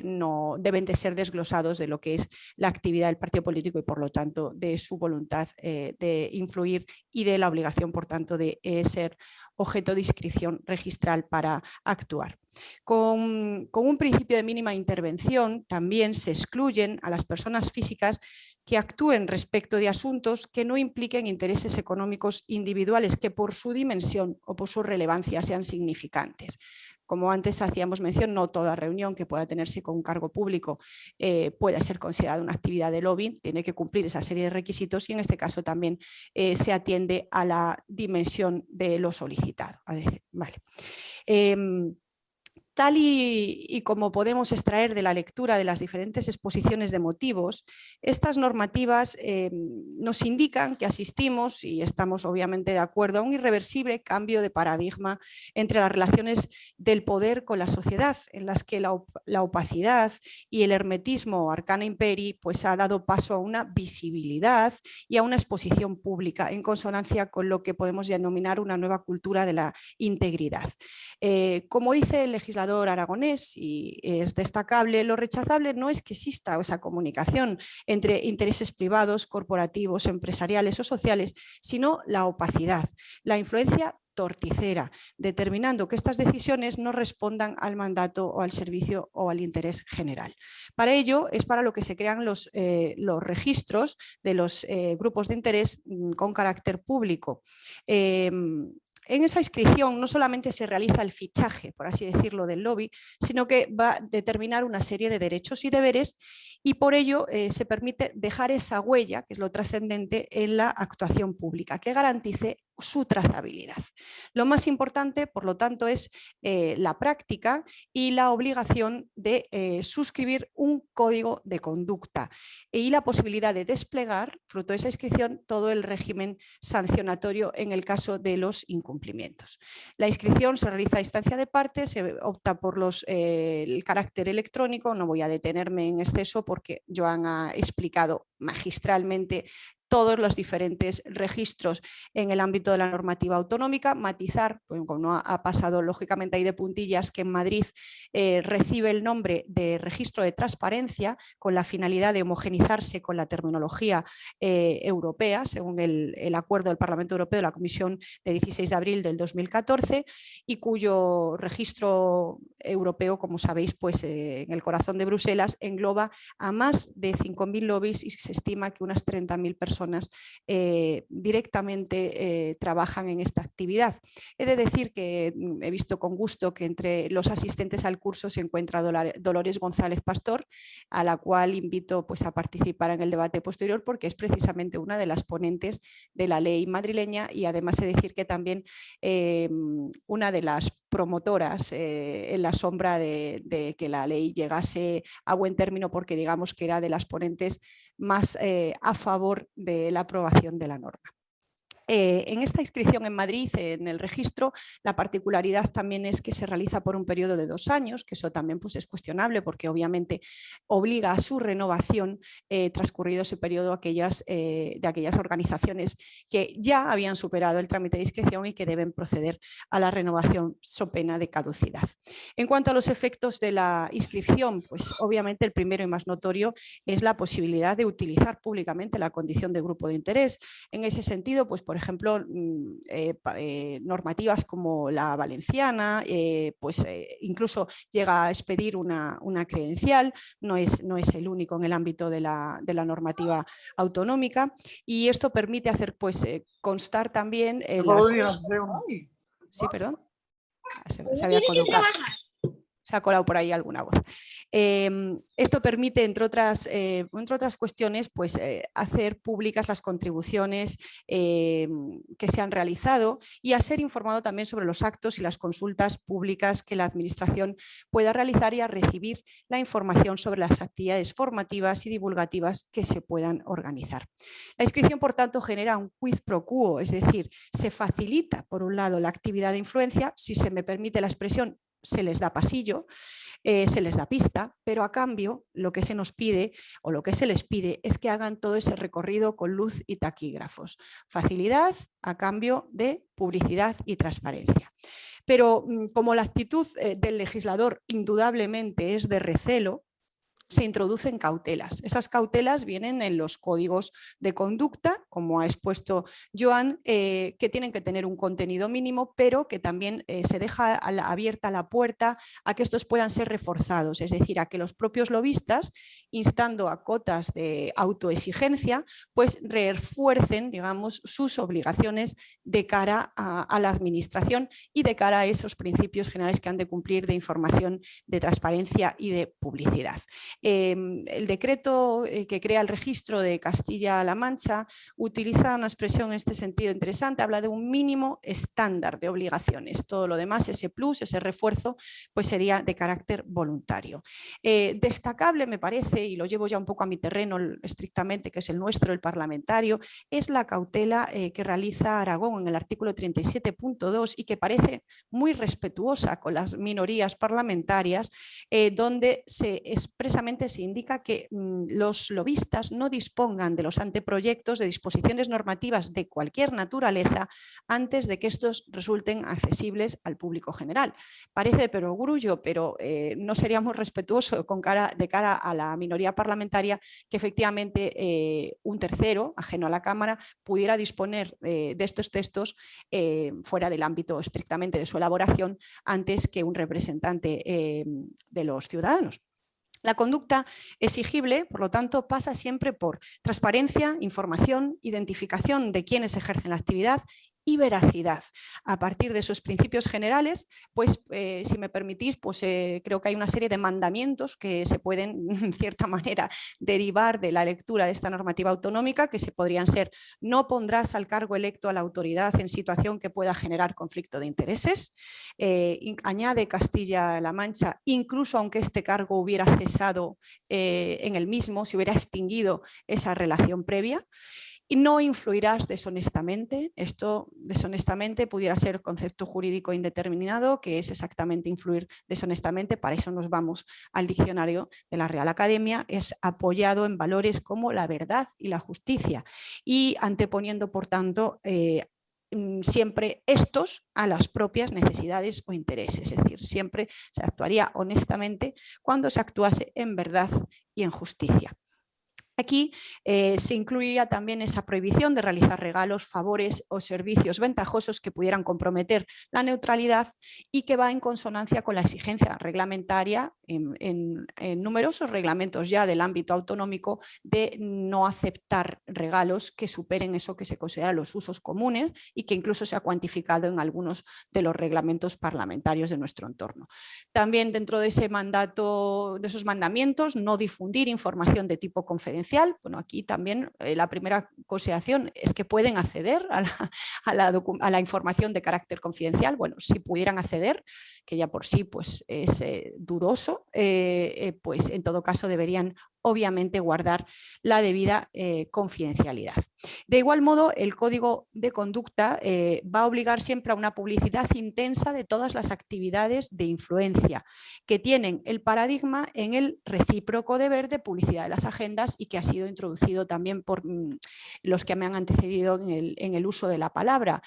no deben de ser desglosados de lo que es la actividad del partido político y por lo tanto de su voluntad de influir y de la obligación, por tanto, de ser objeto de inscripción registral para actuar. Con un principio de mínima intervención también se excluyen a las personas físicas que actúen respecto de asuntos que no impliquen intereses económicos individuales que por su dimensión o por su relevancia sean significantes. Como antes hacíamos mención, no toda reunión que pueda tenerse con un cargo público pueda ser considerada una actividad de lobbying, tiene que cumplir esa serie de requisitos y en este caso también se atiende a la dimensión de lo solicitado. Vale. Tal y como podemos extraer de la lectura de las diferentes exposiciones de motivos, estas normativas nos indican que asistimos, y estamos obviamente de acuerdo, a un irreversible cambio de paradigma entre las relaciones del poder con la sociedad, en las que la opacidad y el hermetismo arcana imperi pues, ha dado paso a una visibilidad y a una exposición pública, en consonancia con lo que podemos denominar una nueva cultura de la integridad. Como dice el legislador aragonés, y es destacable, lo rechazable no es que exista esa comunicación entre intereses privados, corporativos, empresariales o sociales, sino la opacidad, la influencia torticera, determinando que estas decisiones no respondan al mandato o al servicio o al interés general. Para ello es para lo que se crean los registros de los grupos de interés con carácter público. En esa inscripción no solamente se realiza el fichaje, por así decirlo, del lobby, sino que va a determinar una serie de derechos y deberes y por ello se permite dejar esa huella, que es lo trascendente, en la actuación pública, que garantice su trazabilidad. Lo más importante, por lo tanto, es la práctica y la obligación de suscribir un código de conducta y la posibilidad de desplegar, fruto de esa inscripción, todo el régimen sancionatorio en el caso de los incumplimientos. La inscripción se realiza a instancia de parte, se opta por el carácter electrónico, no voy a detenerme en exceso porque Joan ha explicado magistralmente todos los diferentes registros en el ámbito de la normativa autonómica, matizar, pues, como no ha pasado lógicamente ahí de puntillas, que en Madrid recibe el nombre de registro de transparencia con la finalidad de homogenizarse con la terminología europea, según el acuerdo del Parlamento Europeo de la Comisión de 16 de abril del 2014 y cuyo registro europeo, como sabéis, pues en el corazón de Bruselas engloba a más de 5.000 lobbies y se estima que unas 30.000 personas directamente trabajan en esta actividad. He de decir que he visto con gusto que entre los asistentes al curso se encuentra Dolores González Pastor, a la cual invito pues, a participar en el debate posterior porque es precisamente una de las ponentes de la ley madrileña y además he de decir que también una de las promotoras en la sombra de que la ley llegase a buen término porque digamos que era de las ponentes más a favor de la aprobación de la norma. En esta inscripción en Madrid, en el registro, la particularidad también es que se realiza por un periodo de 2 años, que eso también pues, es cuestionable porque obviamente obliga a su renovación transcurrido ese periodo de aquellas organizaciones que ya habían superado el trámite de inscripción y que deben proceder a la renovación so pena de caducidad. En cuanto a los efectos de la inscripción, pues obviamente el primero y más notorio es la posibilidad de utilizar públicamente la condición de grupo de interés. En ese sentido, pues por ejemplo, normativas como la valenciana, incluso llega a expedir una credencial, no es el único en el ámbito de la normativa autonómica y esto permite hacer pues, constar también... Sí, perdón. Se había colocado. Se ha colado por ahí alguna voz. Esto permite, entre otras cuestiones, pues, hacer públicas las contribuciones que se han realizado y a ser informado también sobre los actos y las consultas públicas que la Administración pueda realizar y a recibir la información sobre las actividades formativas y divulgativas que se puedan organizar. La inscripción, por tanto, genera un quid pro quo, es decir, se facilita, por un lado, la actividad de influencia, si se me permite la expresión, se les da pasillo, se les da pista, pero a cambio lo que se nos pide o lo que se les pide es que hagan todo ese recorrido con luz y taquígrafos. Facilidad a cambio de publicidad y transparencia. Pero como la actitud del legislador indudablemente es de recelo, se introducen cautelas. Esas cautelas vienen en los códigos de conducta, como ha expuesto Joan, que tienen que tener un contenido mínimo, pero que también se deja abierta la puerta a que estos puedan ser reforzados, es decir, a que los propios lobistas, instando a cotas de autoexigencia, pues refuercen, digamos, sus obligaciones de cara a la administración y de cara a esos principios generales que han de cumplir de información, de transparencia y de publicidad. El decreto que crea el registro de Castilla-La Mancha utiliza una expresión en este sentido interesante, habla de un mínimo estándar de obligaciones. Todo lo demás, ese plus, ese refuerzo, pues sería de carácter voluntario. Destacable me parece, y lo llevo ya un poco a mi terreno estrictamente, que es el nuestro, el parlamentario, es la cautela que realiza Aragón en el artículo 37.2 y que parece muy respetuosa con las minorías parlamentarias, donde expresamente se indica que los lobistas no dispongan de los anteproyectos de disposiciones normativas de cualquier naturaleza antes de que estos resulten accesibles al público general. Parece de perogrullo, pero no seríamos respetuosos de cara a la minoría parlamentaria que efectivamente un tercero, ajeno a la Cámara, pudiera disponer de estos textos fuera del ámbito estrictamente de su elaboración antes que un representante de los ciudadanos. La conducta exigible, por lo tanto, pasa siempre por transparencia, información, identificación de quienes ejercen la actividad y veracidad. A partir de esos principios generales, pues si me permitís, pues creo que hay una serie de mandamientos que se pueden, en cierta manera, derivar de la lectura de esta normativa autonómica, que se podrían ser: no pondrás al cargo electo a la autoridad en situación que pueda generar conflicto de intereses. Añade Castilla-La Mancha, incluso aunque este cargo hubiera cesado en el mismo, si hubiera extinguido esa relación previa. Y no influirás deshonestamente. Esto, deshonestamente, pudiera ser concepto jurídico indeterminado, que es exactamente influir deshonestamente. Para eso nos vamos al diccionario de la Real Academia. Es apoyado en valores como la verdad y la justicia y anteponiendo, por tanto, siempre estos a las propias necesidades o intereses. Es decir, siempre se actuaría honestamente cuando se actuase en verdad y en justicia. Aquí se incluiría también esa prohibición de realizar regalos, favores o servicios ventajosos que pudieran comprometer la neutralidad y que va en consonancia con la exigencia reglamentaria en numerosos reglamentos ya del ámbito autonómico de no aceptar regalos que superen eso que se considera los usos comunes y que incluso se ha cuantificado en algunos de los reglamentos parlamentarios de nuestro entorno. También dentro de ese mandato, de esos mandamientos, no difundir información de tipo confidencial. Bueno, aquí también la primera consideración es que pueden acceder a la información de carácter confidencial. Bueno, si pudieran acceder, que ya por sí pues, es dudoso, pues en todo caso deberían obviamente guardar la debida confidencialidad. De igual modo, el Código de Conducta va a obligar siempre a una publicidad intensa de todas las actividades de influencia que tienen el paradigma en el recíproco deber de publicidad de las agendas y que ha sido introducido también por los que me han antecedido en el uso de la palabra.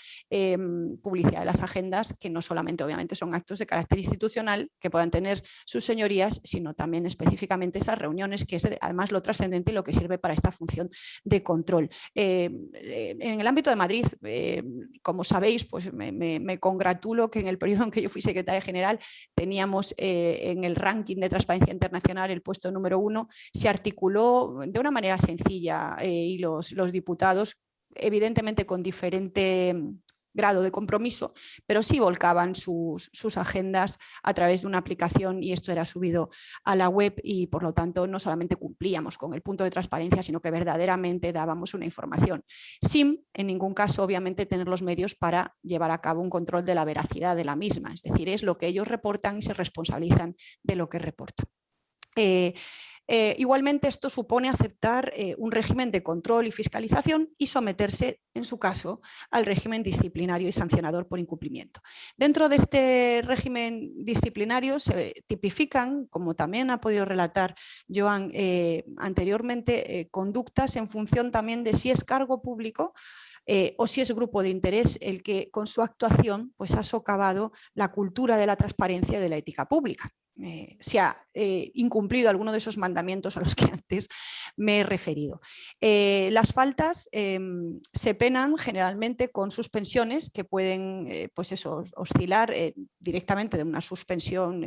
Publicidad de las agendas, que no solamente obviamente son actos de carácter institucional que puedan tener sus señorías, sino también específicamente esas reuniones, que es además lo trascendente y lo que sirve para esta función de control. En el ámbito de Madrid, como sabéis, pues me congratulo que en el periodo en que yo fui secretaria general teníamos en el ranking de transparencia internacional el puesto número 1, se articuló de una manera sencilla y los diputados, evidentemente con diferente grado de compromiso, pero sí volcaban sus agendas a través de una aplicación y esto era subido a la web y por lo tanto no solamente cumplíamos con el punto de transparencia, sino que verdaderamente dábamos una información sin en ningún caso obviamente tener los medios para llevar a cabo un control de la veracidad de la misma, es decir, es lo que ellos reportan y se responsabilizan de lo que reportan. Igualmente esto supone aceptar un régimen de control y fiscalización y someterse, en su caso, al régimen disciplinario y sancionador por incumplimiento. Dentro de este régimen disciplinario se tipifican, como también ha podido relatar Joan anteriormente, conductas en función también de si es cargo público o si es grupo de interés el que con su actuación pues, ha socavado la cultura de la transparencia y de la ética pública. Se ha incumplido alguno de esos mandamientos a los que antes me he referido. Las faltas se penan generalmente con suspensiones que pueden pues eso, oscilar directamente de una suspensión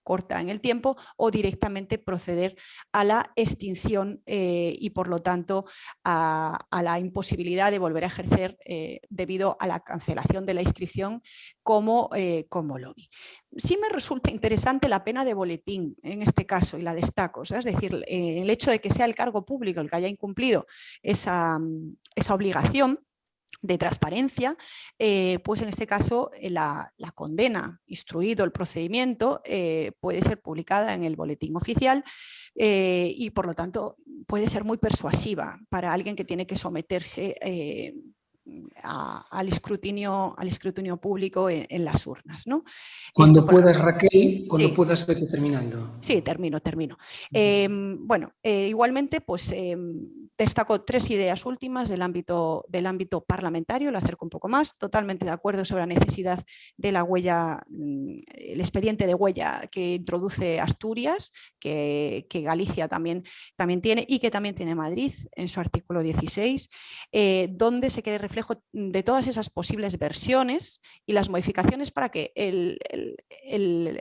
corta en el tiempo o directamente proceder a la extinción y por lo tanto a la imposibilidad de volver a ejercer debido a la cancelación de la inscripción como lobby. Sí me resulta interesante la pena de boletín en este caso y la destaco, es decir, el hecho de que sea el cargo público el que haya incumplido esa obligación de transparencia, pues en este caso la condena, instruido el procedimiento, puede ser publicada en el boletín oficial y por lo tanto puede ser muy persuasiva para alguien que tiene que someterse al escrutinio público en las urnas, ¿no? Cuando puedas, Raquel, cuando sí. puedas, vete terminando. Sí, termino. Bueno, igualmente, pues destaco 3 ideas últimas del ámbito parlamentario, lo acerco un poco más. Totalmente de acuerdo sobre la necesidad de la huella, el expediente de huella que introduce Asturias, que Galicia también tiene y que también tiene Madrid en su artículo 16, donde se quede reflejo de todas esas posibles versiones y las modificaciones para que el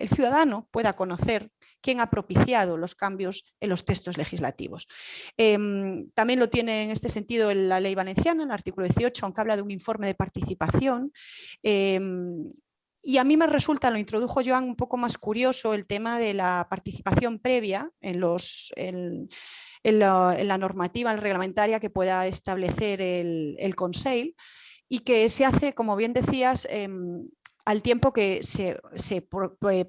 ciudadano pueda conocer quién ha propiciado los cambios en los textos legislativos. También lo tiene en este sentido la ley valenciana, en el artículo 18, aunque habla de un informe de participación. Y a mí me resulta, lo introdujo Joan, un poco más curioso el tema de la participación previa en la normativa reglamentaria que pueda establecer el Consell y que se hace, como bien decías, al tiempo que se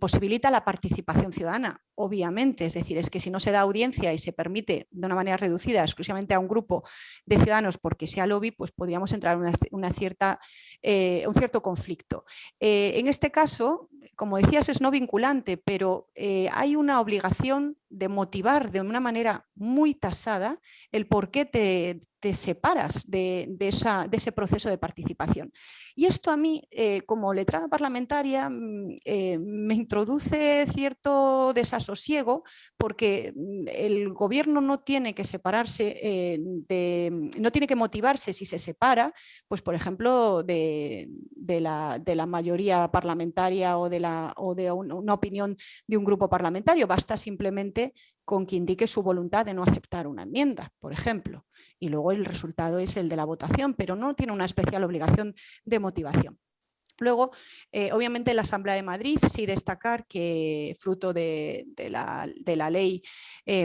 posibilita la participación ciudadana, obviamente, es decir, es que si no se da audiencia y se permite de una manera reducida exclusivamente a un grupo de ciudadanos porque sea lobby, pues podríamos entrar en un cierto conflicto. En este caso, como decías, es no vinculante, pero hay una obligación de motivar de una manera muy tasada el por qué te separas de ese proceso de participación. Y esto a mí, como letrada parlamentaria, me introduce cierto desasosiego porque el gobierno no tiene que separarse, no tiene que motivarse si se separa, pues por ejemplo, de la mayoría parlamentaria o de una opinión de un grupo parlamentario. Basta simplemente con que indique su voluntad de no aceptar una enmienda, por ejemplo, y luego el resultado es el de la votación, pero no tiene una especial obligación de motivación. Luego, obviamente, en la Asamblea de Madrid sí destacar que fruto de la ley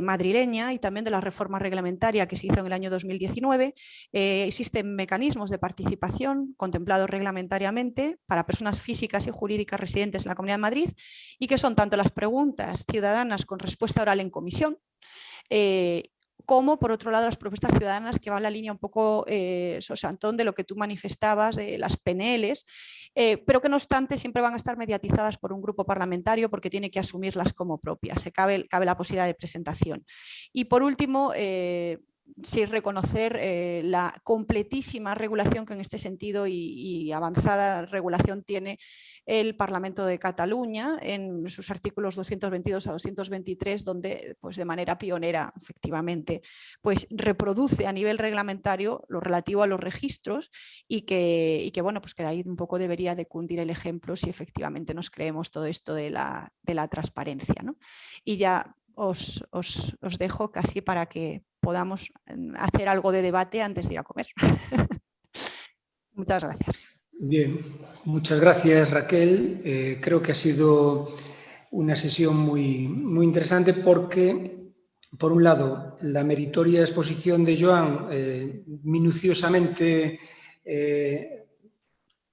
madrileña y también de la reforma reglamentaria que se hizo en el año 2019, existen mecanismos de participación contemplados reglamentariamente para personas físicas y jurídicas residentes en la Comunidad de Madrid y que son tanto las preguntas ciudadanas con respuesta oral en comisión, como por otro lado las propuestas ciudadanas que van en la línea un poco, Antón, de lo que tú manifestabas, de las PNLs, pero que no obstante siempre van a estar mediatizadas por un grupo parlamentario porque tiene que asumirlas como propias, cabe la posibilidad de presentación. Y por último, sí reconocer la completísima regulación que en este sentido y avanzada regulación tiene el Parlamento de Cataluña en sus artículos 222 a 223, donde pues, de manera pionera, efectivamente, pues, reproduce a nivel reglamentario lo relativo a los registros y que bueno, pues que de ahí un poco debería de cundir el ejemplo si efectivamente nos creemos todo esto de la transparencia, ¿no? Y ya os dejo casi para que podamos hacer algo de debate antes de ir a comer. Muchas gracias. Bien, muchas gracias, Raquel. Creo que ha sido una sesión muy, muy interesante porque, por un lado, la meritoria exposición de Joan minuciosamente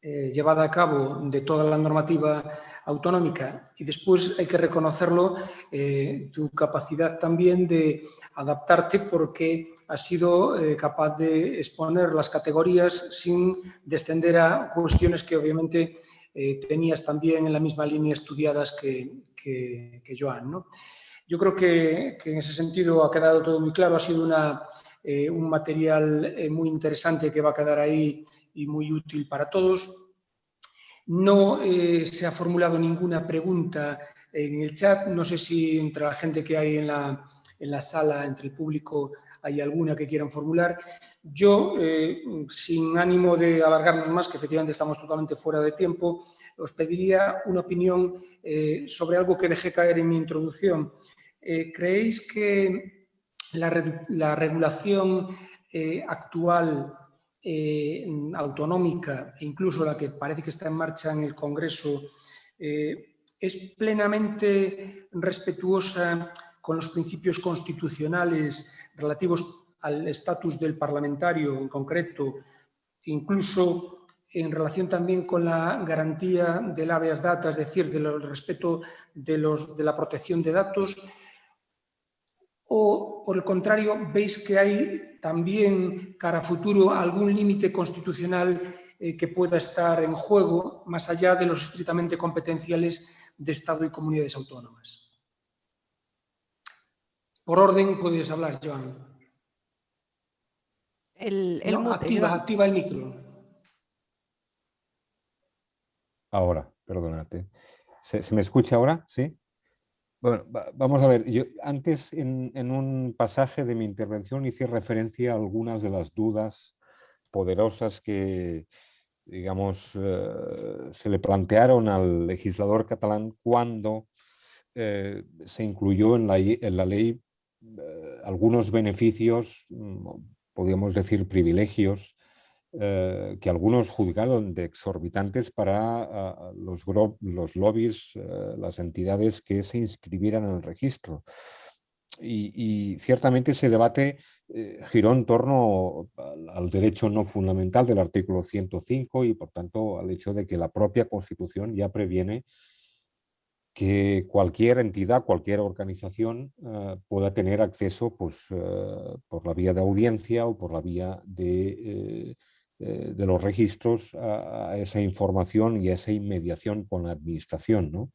llevada a cabo de toda la normativa autonómica, y después hay que reconocerlo, tu capacidad también de adaptarte, porque has sido capaz de exponer las categorías sin descender a cuestiones que obviamente tenías también en la misma línea estudiadas que Joan, ¿no? Yo creo que en ese sentido ha quedado todo muy claro, ha sido un material muy interesante que va a quedar ahí y muy útil para todos. No se ha formulado ninguna pregunta en el chat. No sé si entre la gente que hay en la sala, entre el público, hay alguna que quieran formular. Yo, sin ánimo de alargarnos más, que efectivamente estamos totalmente fuera de tiempo, os pediría una opinión sobre algo que dejé caer en mi introducción. ¿Creéis que la regulación actual autonómica e incluso la que parece que está en marcha en el Congreso es plenamente respetuosa con los principios constitucionales relativos al estatus del parlamentario en concreto, incluso en relación también con la garantía del habeas data, es decir, del respeto de la protección de datos? ¿O, por el contrario, veis que hay también, cara a futuro, algún límite constitucional que pueda estar en juego, más allá de los estrictamente competenciales de Estado y comunidades autónomas? Por orden, puedes hablar, Joan. No, mute, activa el micro. Ahora, perdónate. ¿Se me escucha ahora? ¿Sí? Bueno, vamos a ver, yo antes en un pasaje de mi intervención hice referencia a algunas de las dudas poderosas que, digamos, se le plantearon al legislador catalán cuando se incluyó en la ley algunos beneficios, podríamos decir privilegios, que algunos juzgaron de exorbitantes para los lobbies, las entidades que se inscribieran en el registro. Y ciertamente ese debate giró en torno al derecho no fundamental del artículo 105 y por tanto al hecho de que la propia Constitución ya previene que cualquier entidad, cualquier organización pueda tener acceso pues, por la vía de audiencia o por la vía de los registros a esa información y a esa inmediación con la administración, ¿no?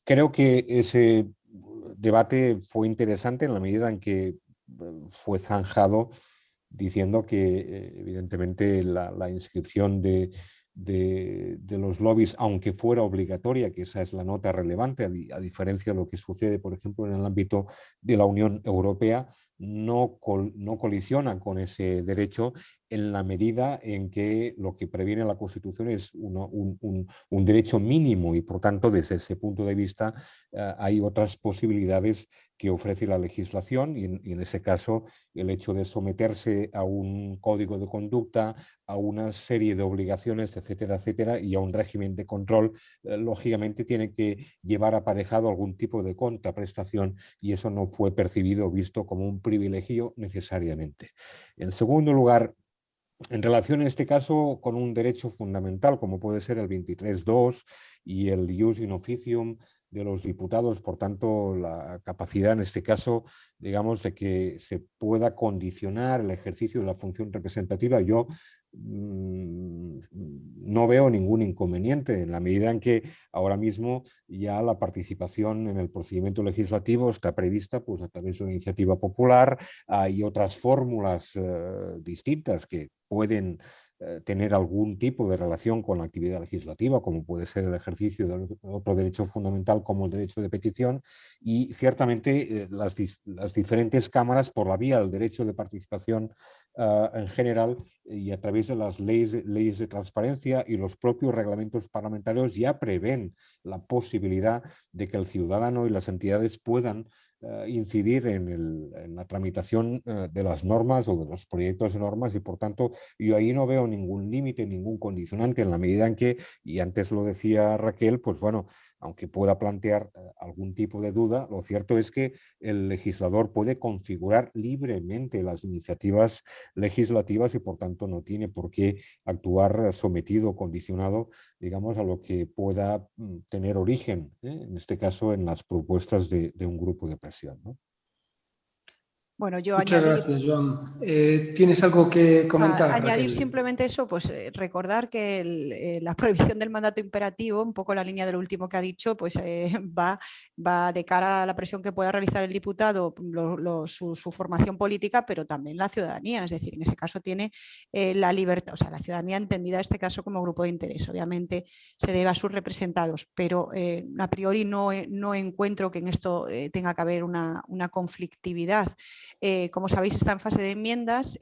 Creo que ese debate fue interesante en la medida en que fue zanjado diciendo que evidentemente la inscripción de los lobbies, aunque fuera obligatoria, que esa es la nota relevante, a diferencia de lo que sucede, por ejemplo, en el ámbito de la Unión Europea, no colisiona con ese derecho en la medida en que lo que previene la Constitución es un derecho mínimo y, por tanto, desde ese punto de vista hay otras posibilidades que ofrece la legislación y en ese caso el hecho de someterse a un código de conducta, a una serie de obligaciones, etcétera, etcétera, y a un régimen de control, lógicamente tiene que llevar aparejado algún tipo de contraprestación y eso no fue percibido o visto como un privilegio necesariamente. En segundo lugar, en relación en este caso con un derecho fundamental como puede ser el 23.2 y el ius in officium de los diputados, por tanto la capacidad en este caso, digamos, de que se pueda condicionar el ejercicio de la función representativa, yo no veo ningún inconveniente en la medida en que ahora mismo ya la participación en el procedimiento legislativo está prevista pues, a través de una iniciativa popular. Hay otras fórmulas distintas que pueden tener algún tipo de relación con la actividad legislativa, como puede ser el ejercicio de otro derecho fundamental como el derecho de petición, y ciertamente las diferentes cámaras, por la vía del derecho de participación en general y a través de las leyes de transparencia y los propios reglamentos parlamentarios, ya prevén la posibilidad de que el ciudadano y las entidades puedan incidir en la tramitación de las normas o de los proyectos de normas y por tanto yo ahí no veo ningún límite, ningún condicionante en la medida en que, y antes lo decía Raquel, pues bueno, aunque pueda plantear algún tipo de duda, lo cierto es que el legislador puede configurar libremente las iniciativas legislativas y por tanto no tiene por qué actuar sometido o condicionado, digamos, a lo que pueda tener origen, en este caso en las propuestas de un grupo de presión, ¿no? Bueno, yo Muchas gracias, Joan. ¿Tienes algo que comentar, añadir Raquel? simplemente eso, pues recordar que la prohibición del mandato imperativo, un poco la línea de lo último que ha dicho, pues va de cara a la presión que pueda realizar el diputado, su formación política, pero también la ciudadanía. Es decir, en ese caso tiene la libertad, o sea, la ciudadanía entendida en este caso como grupo de interés. Obviamente se debe a sus representados, pero a priori no encuentro que en esto tenga que haber una conflictividad. Como sabéis, está en fase de enmiendas.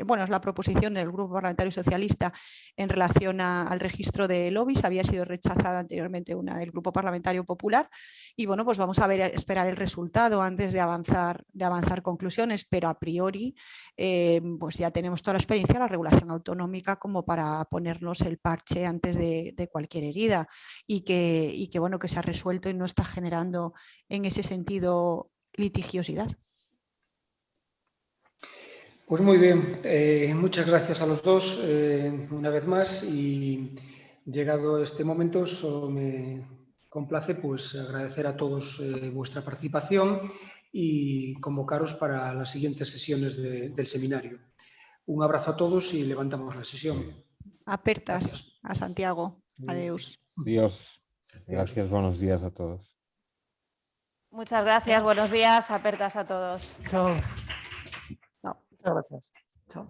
Bueno, es la proposición del Grupo Parlamentario Socialista en relación al registro de lobbies. Había sido rechazada anteriormente el Grupo Parlamentario Popular y bueno, pues vamos a esperar el resultado antes de avanzar conclusiones, pero a priori pues ya tenemos toda la experiencia de la regulación autonómica como para ponernos el parche antes de cualquier herida y que bueno, que se ha resuelto y no está generando en ese sentido litigiosidad. Pues muy bien, muchas gracias a los dos una vez más y llegado este momento solo me complace pues agradecer a todos vuestra participación y convocaros para las siguientes sesiones del seminario. Un abrazo a todos y levantamos la sesión. Apertas a Santiago. Adeus. Adiós. Gracias, buenos días a todos. Muchas gracias, buenos días, apertas a todos. Chao. No. Muchas gracias. Chao.